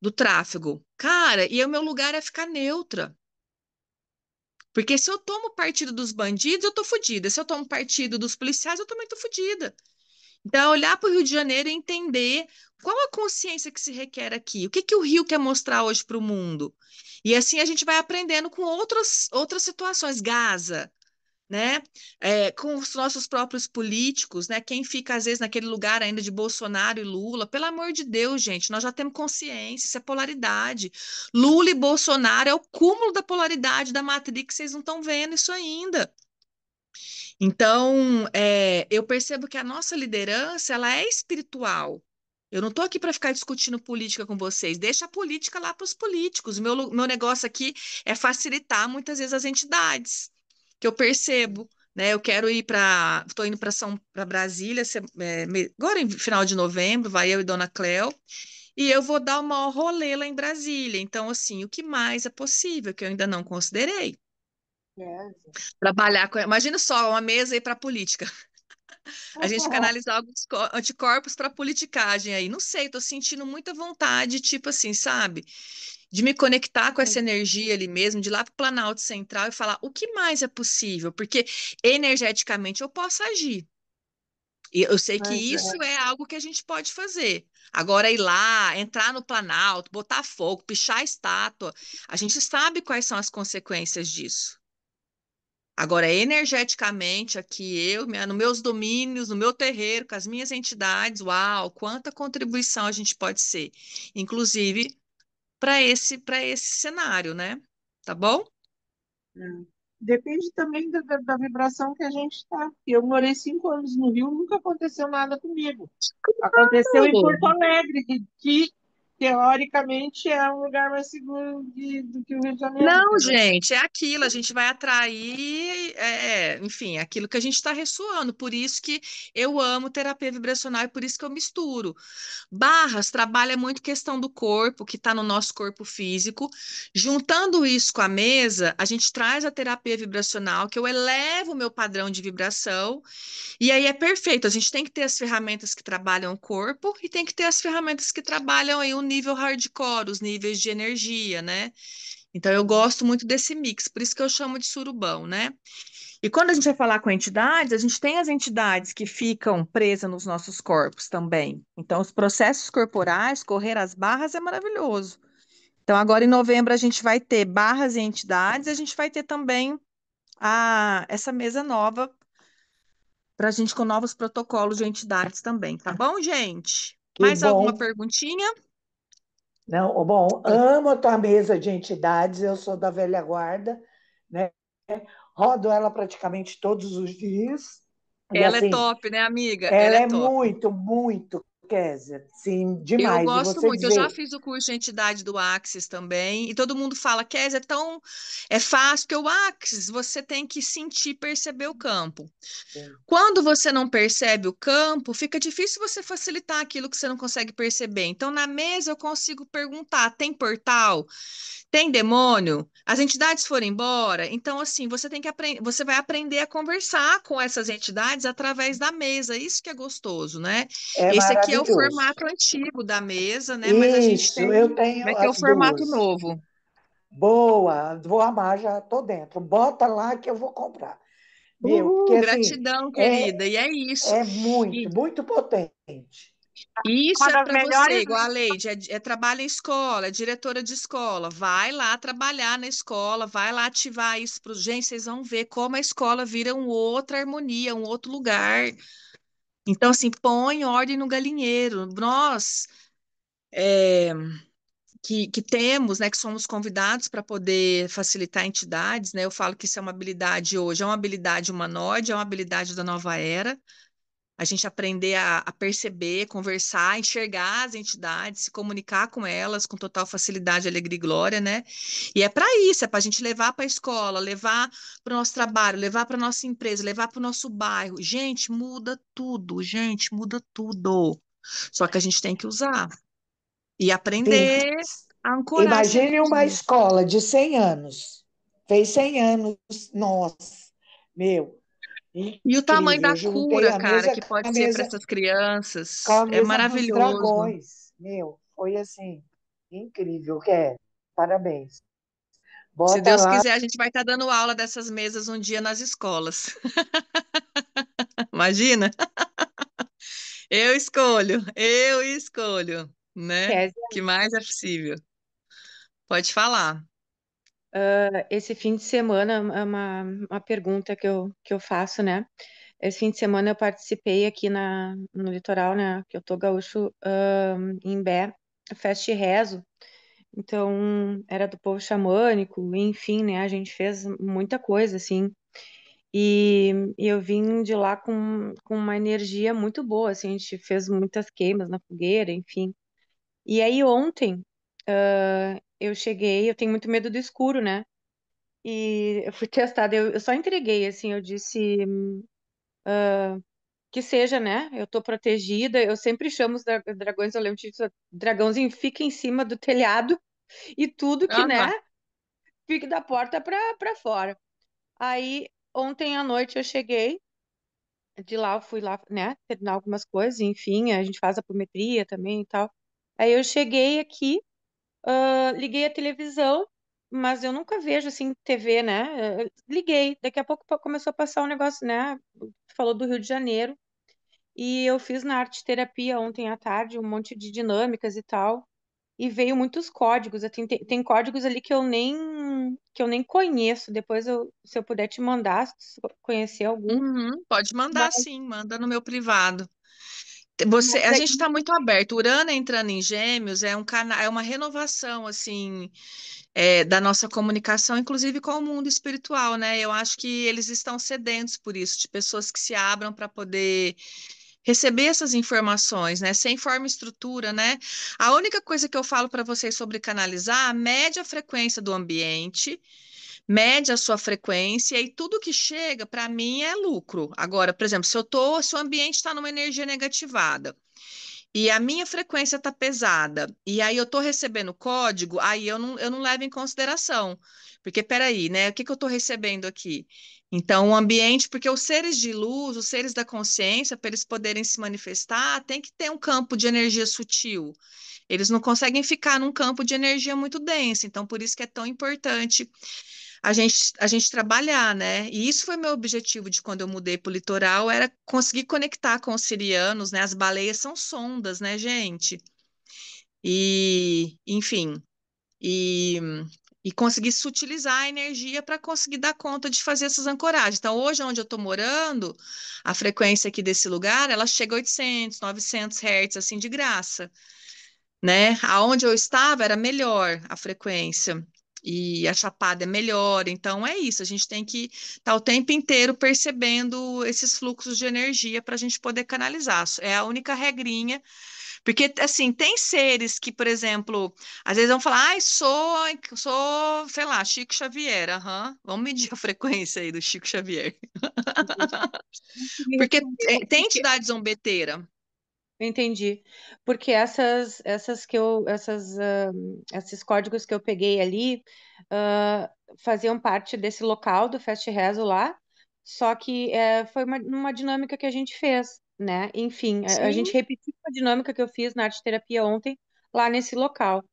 Speaker 1: Do tráfego. Cara, e o meu lugar é ficar neutra. Porque se eu tomo partido dos bandidos, eu tô fodida. Se eu tomo partido dos policiais, eu também tô fodida. Então, é olhar para o Rio de Janeiro e entender qual a consciência que se requer aqui. O que que o Rio quer mostrar hoje para o mundo? E assim a gente vai aprendendo com outras situações. Gaza, né? Com os nossos próprios políticos, né? Quem fica às vezes naquele lugar ainda de Bolsonaro e Lula, pelo amor de Deus, gente, nós já temos consciência, isso é polaridade. Lula e Bolsonaro é o cúmulo da polaridade da Matrix, vocês não estão vendo isso ainda. Então, eu percebo que a nossa liderança, ela é espiritual. Eu não estou aqui para ficar discutindo política com vocês. Deixa a política lá para os políticos. Meu negócio aqui é facilitar muitas vezes as entidades, que eu percebo, né? Eu quero ir estou indo para Brasília, agora em final de novembro, vai eu e Dona Cléo, e eu vou dar o maior rolê lá em Brasília. Então, assim, o que mais é possível, que eu ainda não considerei?
Speaker 3: É.
Speaker 1: Trabalhar com. Imagina só, uma mesa aí para política. A gente canalizar alguns anticorpos para politicagem aí. Não sei, tô sentindo muita vontade, tipo assim, sabe? De me conectar com essa energia ali mesmo, de ir lá para o Planalto Central e falar o que mais é possível, porque energeticamente eu posso agir. E eu sei que
Speaker 3: Mas
Speaker 1: isso é algo que a gente pode fazer. Agora, ir lá, entrar no Planalto, botar fogo, pichar a estátua, a gente sabe quais são as consequências disso. Agora, energeticamente, aqui nos meus domínios, no meu terreiro, com as minhas entidades, uau, quanta contribuição a gente pode ser, inclusive para esse cenário, né? Tá bom?
Speaker 3: depende também da vibração que a gente está. Eu morei 5 anos no Rio, nunca aconteceu nada comigo. Aconteceu em Porto Alegre, que teoricamente é um lugar mais seguro do que o Rio de Janeiro,
Speaker 1: Não,
Speaker 3: entendeu?
Speaker 1: gente, é aquilo, a gente vai atrair, enfim, aquilo que a gente está ressoando. Por isso que eu amo terapia vibracional e por isso que eu misturo. Barras trabalha muito questão do corpo, que está no nosso corpo físico. Juntando isso com a mesa, a gente traz a terapia vibracional, que eu elevo o meu padrão de vibração, e aí é perfeito. A gente tem que ter as ferramentas que trabalham o corpo e tem que ter as ferramentas que trabalham aí o nível hardcore, os níveis de energia, né? Então, eu gosto muito desse mix, por isso que eu chamo de surubão, né? E quando a gente vai falar com entidades, a gente tem as entidades que ficam presas nos nossos corpos também. Então, os processos corporais, correr as barras é maravilhoso. Então, agora em novembro a gente vai ter barras e entidades, a gente vai ter também essa mesa nova para a gente com novos protocolos de entidades também, tá bom, gente?
Speaker 3: Que
Speaker 1: Mais alguma
Speaker 3: bom.
Speaker 1: perguntinha?
Speaker 3: Não, bom, amo a tua mesa de entidades, eu sou da velha guarda, né? Rodo ela praticamente todos os dias. E
Speaker 1: Ela é
Speaker 3: assim,
Speaker 1: top, né, amiga? Ela
Speaker 3: ela
Speaker 1: é
Speaker 3: é
Speaker 1: top.
Speaker 3: muito, muito, Kézia, sim,
Speaker 1: Eu
Speaker 3: demais. E
Speaker 1: gosto
Speaker 3: você
Speaker 1: muito. Eu já
Speaker 3: dizer,
Speaker 1: fiz o curso de entidade do Axis também, e todo mundo fala, Kézia, é fácil, porque o Axis você tem que sentir, perceber o campo.
Speaker 3: sim,
Speaker 1: Quando você não percebe o campo, fica difícil você facilitar aquilo que você não consegue perceber. Então, na mesa eu consigo perguntar: tem portal? Tem demônio? As entidades foram embora? Então, assim, você tem que aprender, você vai aprender a conversar com essas entidades através da mesa. Isso que é gostoso, né?
Speaker 3: é
Speaker 1: Esse aqui é o
Speaker 3: maravilhoso.
Speaker 1: formato antigo da mesa, né? Mas a gente
Speaker 3: Isso, eu
Speaker 1: vai
Speaker 3: tenho
Speaker 1: ter o
Speaker 3: as
Speaker 1: formato
Speaker 3: duas.
Speaker 1: novo.
Speaker 3: Boa, vou amar, já estou dentro. Bota lá que eu vou comprar. Viu? Porque assim,
Speaker 1: Gratidão, querida.
Speaker 3: é,
Speaker 1: E é isso.
Speaker 3: é muito, muito potente.
Speaker 1: E isso
Speaker 2: Uma
Speaker 1: é
Speaker 2: das
Speaker 1: para você,
Speaker 2: melhores.
Speaker 1: igual a Leide, é trabalho em escola, é diretora de escola. Vai lá trabalhar na escola, vai lá ativar isso para os. Gente, vocês vão ver como a escola vira uma outra harmonia, um outro lugar. Então, assim, põe ordem no galinheiro. Nós que temos, né, que somos convidados para poder facilitar entidades, né? Eu falo que isso é uma habilidade hoje, é uma habilidade humanoide, é uma habilidade da nova era. A gente aprender a perceber, conversar, enxergar as entidades, se comunicar com elas com total facilidade, alegria e glória, né? E é para isso, é para a gente levar para a escola, levar para o nosso trabalho, levar para a nossa empresa, levar para o nosso bairro. Gente, muda tudo, gente, muda tudo. Só que a gente tem que usar e
Speaker 3: Sim,
Speaker 1: aprender. Ancorar essa
Speaker 4: Imagine uma
Speaker 1: energia.
Speaker 4: escola de 100 anos. Fez 100 anos, nossa, meu,
Speaker 1: E o tamanho
Speaker 4: incrível.
Speaker 1: da
Speaker 4: Eu juntei
Speaker 1: cura,
Speaker 4: a
Speaker 1: cara,
Speaker 4: mesa
Speaker 1: que pode ser para essas
Speaker 4: com
Speaker 1: crianças,
Speaker 4: a
Speaker 1: é
Speaker 4: mesa dos
Speaker 1: maravilhoso.
Speaker 4: dragões. Meu, foi assim, incrível, que é. Parabéns.
Speaker 1: Se
Speaker 4: Bota
Speaker 1: Deus
Speaker 4: lá.
Speaker 1: quiser, a gente vai estar dando aula dessas mesas um dia nas escolas. Imagina? Eu escolho, né?
Speaker 2: Kézia,
Speaker 1: Que mais é possível? Pode falar.
Speaker 2: esse fim de semana, é uma pergunta que eu faço, né? Esse fim de semana eu participei aqui no litoral, né? Que eu tô gaúcho, em Bé, festa e rezo. Então, era do povo xamânico, enfim, né? A gente fez muita coisa, assim. E eu vim de lá com uma energia muito boa, assim. A gente fez muitas queimas na fogueira, enfim. E aí, ontem, eu cheguei, eu tenho muito medo do escuro, né? E eu fui testada, eu só entreguei, assim, eu disse que seja, né? Eu tô protegida, eu sempre chamo os dragões, eu lembro disso, dragãozinho fica em cima do telhado e tudo que, né,
Speaker 1: Ah,
Speaker 2: fique da porta pra fora. Aí, ontem à noite eu cheguei, de lá eu fui lá, né, terminar algumas coisas, enfim, a gente faz apometria também e tal. Aí eu cheguei aqui, liguei a televisão, mas eu nunca vejo assim TV, né? Liguei, daqui a pouco começou a passar um negócio, né? Falou do Rio de Janeiro. E eu fiz na arte terapia ontem à tarde, um monte de dinâmicas e tal. E veio muitos códigos. Tem códigos ali que eu nem conheço. Depois, se eu puder te mandar, se tu conhecer algum.
Speaker 1: uhum, pode mandar
Speaker 2: Mas,
Speaker 1: sim, manda no meu privado.
Speaker 2: mas
Speaker 1: A
Speaker 2: aí,
Speaker 1: gente está muito aberto. Urano entrando em Gêmeos é é uma renovação assim da nossa comunicação, inclusive com o mundo espiritual, né? Eu acho que eles estão sedentos por isso, de pessoas que se abram para poder receber essas informações, né? Sem forma e estrutura, né? A única coisa que eu falo para vocês sobre canalizar, mede a frequência do ambiente, mede a sua frequência e tudo que chega, para mim, é lucro. Agora, por exemplo, se o ambiente está numa energia negativada e a minha frequência está pesada, e aí eu estou recebendo código, aí eu não levo em consideração. Porque, peraí, né? O que que eu estou recebendo aqui? Então, o ambiente, porque os seres de luz, os seres da consciência, para eles poderem se manifestar, tem que ter um campo de energia sutil. Eles não conseguem ficar num campo de energia muito densa. Então, por isso que é tão importante a gente trabalhar, né? E isso foi meu objetivo de quando eu mudei para o litoral, era conseguir conectar com os sirianos, né? As baleias são sondas, né, gente? Enfim, e, e conseguir sutilizar a energia para conseguir dar conta de fazer essas ancoragens. Então, hoje, onde eu estou morando, a frequência aqui desse lugar, ela chega a 800, 900 Hz, assim, de graça, né? Aonde eu estava era melhor a frequência e a chapada é melhor. Então é isso, a gente tem que estar o tempo inteiro percebendo esses fluxos de energia para a gente poder canalizar. É a única regrinha, porque assim, tem seres que, por exemplo, às vezes vão falar, ai, sou, sei lá, Chico Xavier, aham. Vamos medir a frequência aí do Chico Xavier.
Speaker 2: me
Speaker 1: Porque
Speaker 2: respondeu,
Speaker 1: tem entidade zombeteira.
Speaker 2: eu entendi. Porque esses códigos que eu peguei ali, faziam parte desse local do Fest Rezo lá, só que foi uma dinâmica que a gente fez, né? Enfim, a gente
Speaker 1: Sim.
Speaker 2: repetiu a dinâmica que eu fiz na arte terapia ontem, lá nesse local.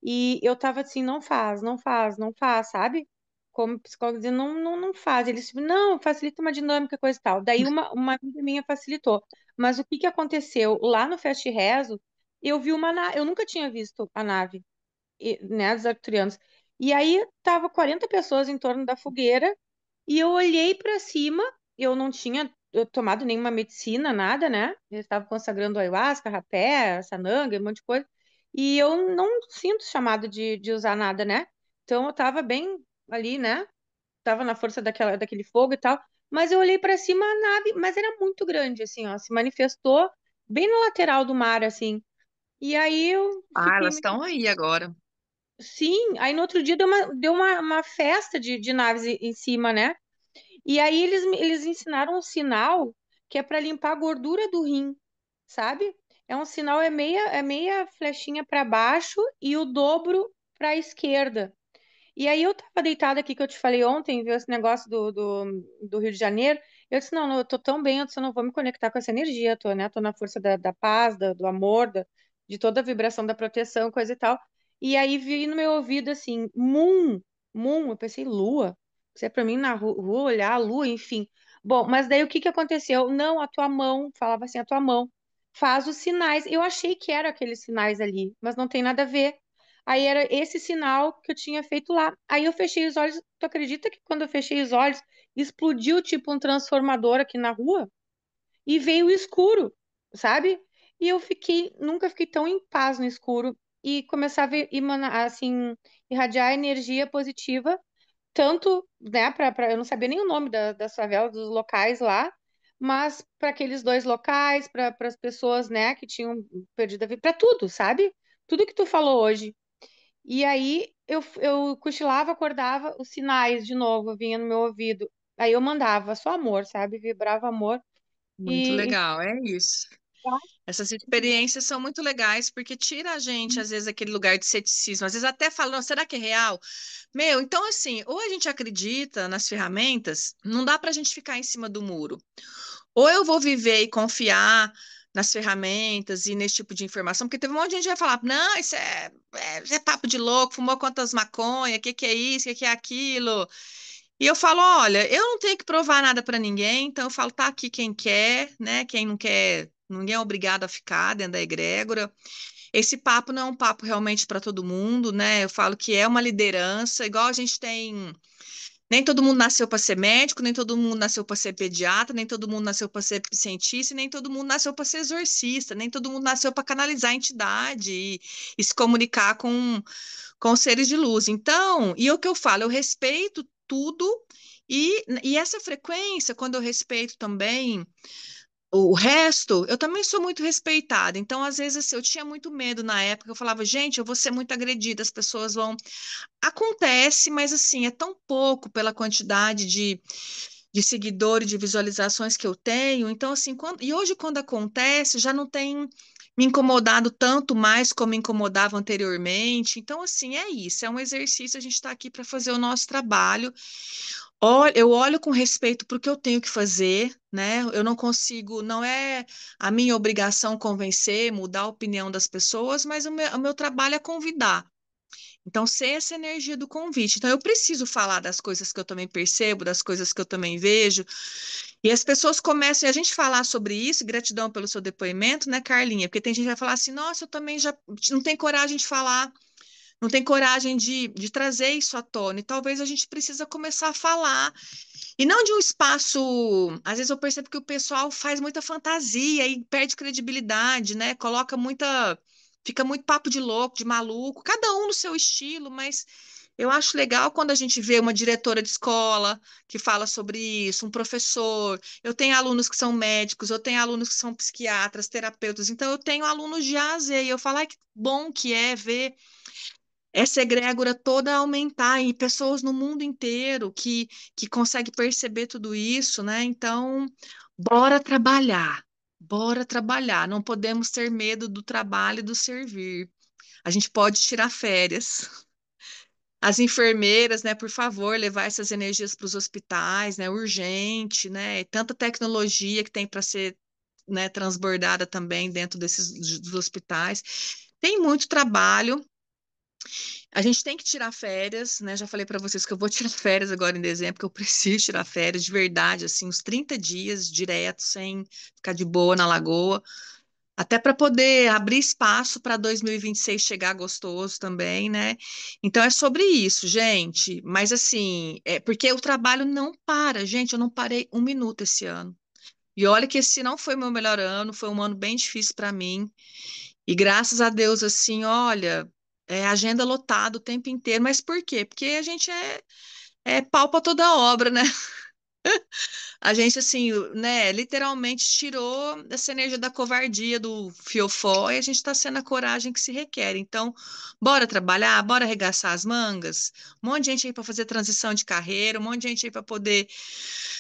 Speaker 2: E eu tava assim, não faz, não faz, não faz, sabe? Como psicólogo dizendo, não, não, não faz. Eles, tipo, não, facilita uma dinâmica, coisa e tal. Daí uma amiga minha facilitou. Mas o que que aconteceu? Lá no Fest Rezo, eu vi uma nave, eu nunca tinha visto a nave, né, dos arcturianos. E aí tava 40 pessoas em torno da fogueira e eu olhei para cima, eu não tinha tomado nenhuma medicina, nada, né? Eles estavam consagrando ayahuasca, rapé, sananga, um monte de coisa. E eu não sinto chamado de usar nada, né? Então eu tava bem ali, né? Tava na força daquele fogo e tal, mas eu olhei para cima a nave, mas era muito grande, assim, ó, se manifestou bem no lateral do mar, assim. E aí eu
Speaker 1: Ah,
Speaker 2: fiquei
Speaker 1: elas
Speaker 2: meio,
Speaker 1: estão aí agora.
Speaker 2: sim, aí no outro dia deu uma festa de naves em cima, né? E aí eles ensinaram um sinal que é para limpar a gordura do rim, sabe? É um sinal, é meia flechinha para baixo e o dobro para a esquerda. E aí eu tava deitada aqui, que eu te falei ontem, viu esse negócio do Rio de Janeiro. Eu disse, não, eu tô tão bem, eu disse, eu não vou me conectar com essa energia, tô, né? Tô na força da paz, do amor, de toda a vibração da proteção, coisa e tal. E aí vi no meu ouvido assim, Moon, eu pensei, lua. Isso é pra mim na rua olhar a lua, enfim. Bom, mas daí o que que aconteceu? Não, a tua mão, falava assim, a tua mão faz os sinais. Eu achei que eram aqueles sinais ali, mas não tem nada a ver. Aí era esse sinal que eu tinha feito lá. Aí eu fechei os olhos. Tu acredita que quando eu fechei os olhos, explodiu tipo um transformador aqui na rua e veio o escuro, sabe? E eu nunca fiquei tão em paz no escuro e começava a emanar, assim, irradiar energia positiva, tanto, né, eu não sabia nem o nome das favelas, dos locais lá, mas para aqueles dois locais, para as pessoas, né, que tinham perdido a vida, para tudo, sabe? Tudo que tu falou hoje. E aí eu cochilava, acordava, os sinais de novo vinha no meu ouvido. Aí eu mandava só amor, sabe? Vibrava amor.
Speaker 1: Muito
Speaker 2: E
Speaker 1: legal, é isso. Essas experiências são muito legais porque tira a gente, às vezes, aquele lugar de ceticismo. Às vezes até falam, será que é real? Meu, então assim, ou a gente acredita nas ferramentas, não dá para a gente ficar em cima do muro. Ou eu vou viver e confiar nas ferramentas e nesse tipo de informação, porque teve um monte de gente que vai falar, não, isso é papo de louco, fumou quantas maconha, o que que é isso, o que que é aquilo? E eu falo, olha, eu não tenho que provar nada para ninguém, então eu falo, tá aqui quem quer, né? Quem não quer, ninguém é obrigado a ficar dentro da egrégora. Esse papo não é um papo realmente para todo mundo, né? Eu falo que é uma liderança, igual a gente tem. Nem todo mundo nasceu para ser médico, nem todo mundo nasceu para ser pediatra, nem todo mundo nasceu para ser cientista, nem todo mundo nasceu para ser exorcista, nem todo mundo nasceu para canalizar a entidade e se comunicar com seres de luz. Então, e o que eu falo, eu respeito tudo. E essa frequência, quando eu respeito também o resto, eu também sou muito respeitada. Então, às vezes, assim, eu tinha muito medo na época. Eu falava, gente, eu vou ser muito agredida, as pessoas vão. Acontece, mas assim, é tão pouco pela quantidade de seguidores, de visualizações que eu tenho. Então, assim, e hoje, quando acontece, já não tem me incomodado tanto mais como me incomodava anteriormente. Então, assim, é isso, é um exercício, a gente está aqui para fazer o nosso trabalho. Eu olho com respeito para o que eu tenho que fazer, né? Eu não consigo, não é a minha obrigação convencer, mudar a opinião das pessoas, mas o meu trabalho é convidar. Então, ser essa energia do convite. Então, eu preciso falar das coisas que eu também percebo, das coisas que eu também vejo. E as pessoas começam, e a gente falar sobre isso, e gratidão pelo seu depoimento, né, Carlinha? Porque tem gente que vai falar assim, nossa, eu também já não tenho coragem de falar, não tenho coragem de trazer isso à tona. E talvez a gente precisa começar a falar. E não de um espaço. Às vezes eu percebo que o pessoal faz muita fantasia e perde credibilidade, né? Coloca muita. Fica muito papo de louco, de maluco, cada um no seu estilo, mas eu acho legal quando a gente vê uma diretora de escola que fala sobre isso, um professor. Eu tenho alunos que são médicos, eu tenho alunos que são psiquiatras, terapeutas, então eu tenho alunos de A a Z, e eu falo, ai, que bom que é ver essa egrégora toda aumentar e pessoas no mundo inteiro que conseguem perceber tudo isso, né? Então, bora trabalhar, bora trabalhar. Não podemos ter medo do trabalho e do servir. A gente pode tirar férias. As enfermeiras, né, por favor, levar essas energias para os hospitais, né, urgente, né? Tanta tecnologia que tem para ser, né, transbordada também dentro dos hospitais. Tem muito trabalho. A gente tem que tirar férias, né? Já falei para vocês que eu vou tirar férias agora em dezembro, que eu preciso tirar férias de verdade, assim, uns 30 dias direto, sem ficar de boa na lagoa, até para poder abrir espaço para 2026 chegar gostoso também, né? Então é sobre isso, gente. Mas assim, é porque o trabalho não para, gente. Eu não parei um minuto esse ano. E olha que esse não foi meu melhor ano, foi um ano bem difícil para mim. E graças a Deus, assim, olha, agenda lotada o tempo inteiro. Mas por quê? Porque a gente é pau para toda obra, né? A gente, assim, né, literalmente tirou essa energia da covardia, do fiofó, e a gente está sendo a coragem que se requer. Então, bora trabalhar, bora arregaçar as mangas. Um monte de gente aí para fazer transição de carreira, um monte de gente aí para poder.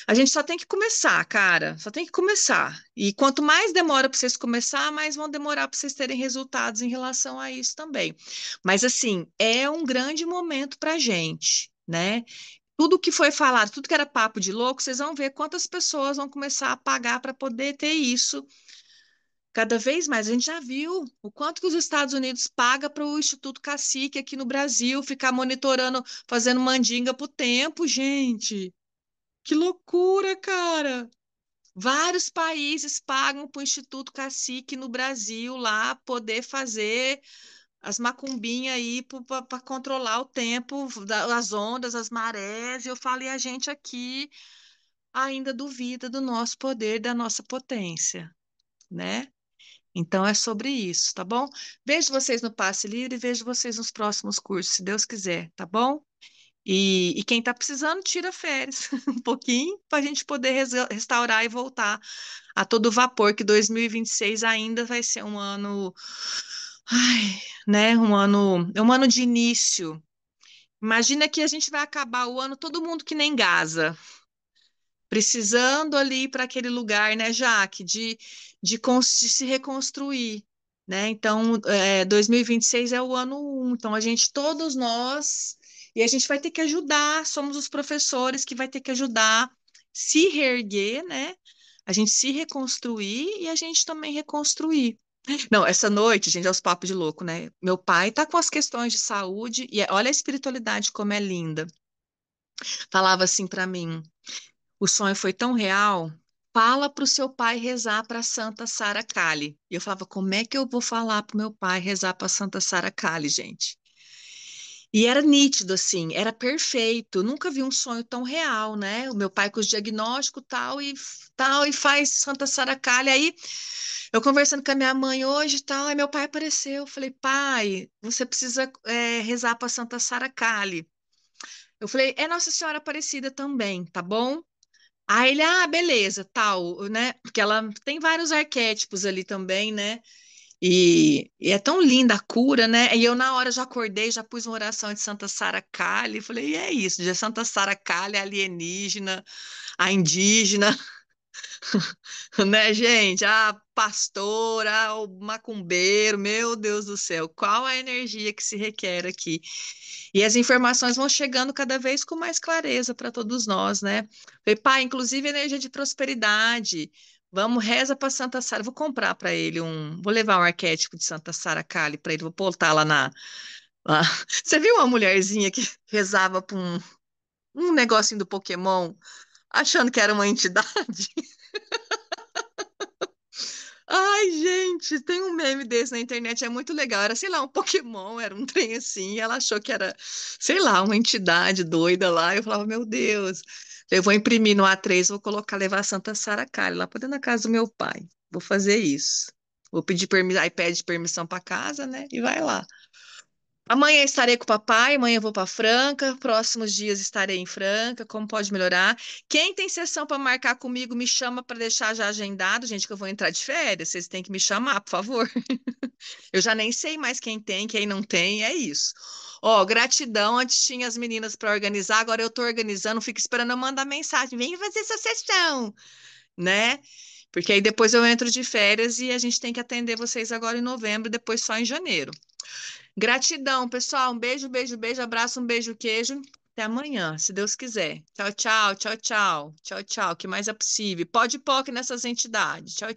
Speaker 1: A gente só tem que começar, cara, só tem que começar. E quanto mais demora para vocês começar, mais vão demorar para vocês terem resultados em relação a isso também. Mas, assim, é um grande momento para a gente, né? Tudo que foi falado, tudo que era papo de louco, vocês vão ver quantas pessoas vão começar a pagar para poder ter isso cada vez mais. A gente já viu o quanto que os Estados Unidos paga para o Instituto Cacique aqui no Brasil ficar monitorando, fazendo mandinga pro tempo, gente. Que loucura, cara! Vários países pagam para o Instituto Cacique no Brasil lá poder fazer as macumbinhas aí para controlar o tempo, as ondas, as marés. E eu falei, a gente aqui ainda duvida do nosso poder, da nossa potência, né? Então é sobre isso, tá bom? Vejo vocês no Passe Livre e vejo vocês nos próximos cursos, se Deus quiser, tá bom? E quem tá precisando, tira férias um pouquinho para a gente poder restaurar e voltar a todo vapor, que 2026 ainda vai ser um ano, ai, né? Um ano de início. Imagina que a gente vai acabar o ano todo mundo que nem Gaza, precisando ali para aquele lugar, né, Jaque, de se reconstruir, né? Então, 2026 é o ano 1, então a gente, todos nós, e a gente vai ter que ajudar, somos os professores que vai ter que ajudar se reerguer, né? A gente se reconstruir e a gente também reconstruir. Não, essa noite, gente, é os papos de louco, né? Meu pai tá com as questões de saúde e olha a espiritualidade como é linda. Falava assim para mim: o sonho foi tão real. Fala para o seu pai rezar para Santa Sara Kali. E eu falava, como é que eu vou falar para o meu pai rezar para Santa Sara Kali, gente? E era nítido, assim, era perfeito. Nunca vi um sonho tão real, né? O meu pai com os diagnósticos tal, e faz Santa Sara Kali. Aí eu conversando com a minha mãe hoje e tal, aí meu pai apareceu. Eu falei, pai, você precisa rezar para Santa Sara Kali. Eu falei, é Nossa Senhora Aparecida também, tá bom? Aí ele, beleza, tal, né? Porque ela tem vários arquétipos ali também, né? E é tão linda a cura, né? E eu, na hora, já acordei, já pus uma oração de Santa Sara Kali. Falei, e é isso, de Santa Sara Kali, a alienígena, a indígena, né, gente? A pastora, o macumbeiro, meu Deus do céu, qual a energia que se requer aqui? E as informações vão chegando cada vez com mais clareza para todos nós, né? Falei, pai, inclusive energia de prosperidade. Vamos, reza para Santa Sara. Vou comprar para ele vou levar um arquétipo de Santa Sara Kali para ele, vou botar lá. Você viu uma mulherzinha que rezava para um negocinho do Pokémon, achando que era uma entidade? Ai, gente, tem um meme desse na internet, é muito legal. Era, sei lá, um Pokémon, era um trem assim, e ela achou que era, sei lá, uma entidade doida lá. Eu falava, meu Deus, eu vou imprimir no A3, vou colocar, levar a Santa Sara Kali lá para dentro da casa do meu pai. Vou fazer isso. Vou pedir permissão, aí pede permissão para casa, né? E vai lá. Amanhã estarei com o papai, amanhã eu vou para Franca, próximos dias estarei em Franca, como pode melhorar? Quem tem sessão para marcar comigo, me chama para deixar já agendado, gente, que eu vou entrar de férias, vocês têm que me chamar, por favor. Eu já nem sei mais quem tem, quem não tem, é isso. Ó, gratidão, antes tinha as meninas para organizar, agora eu estou organizando, fico esperando eu mandar mensagem, vem fazer essa sessão, né? Porque aí depois eu entro de férias e a gente tem que atender vocês agora em novembro, depois só em janeiro. Gratidão, pessoal. Um beijo, beijo, beijo, abraço, um beijo, queijo. Até amanhã, se Deus quiser. Tchau, tchau, tchau, tchau. Tchau, tchau. O que mais é possível? Pode POC nessas entidades. Tchau, tchau.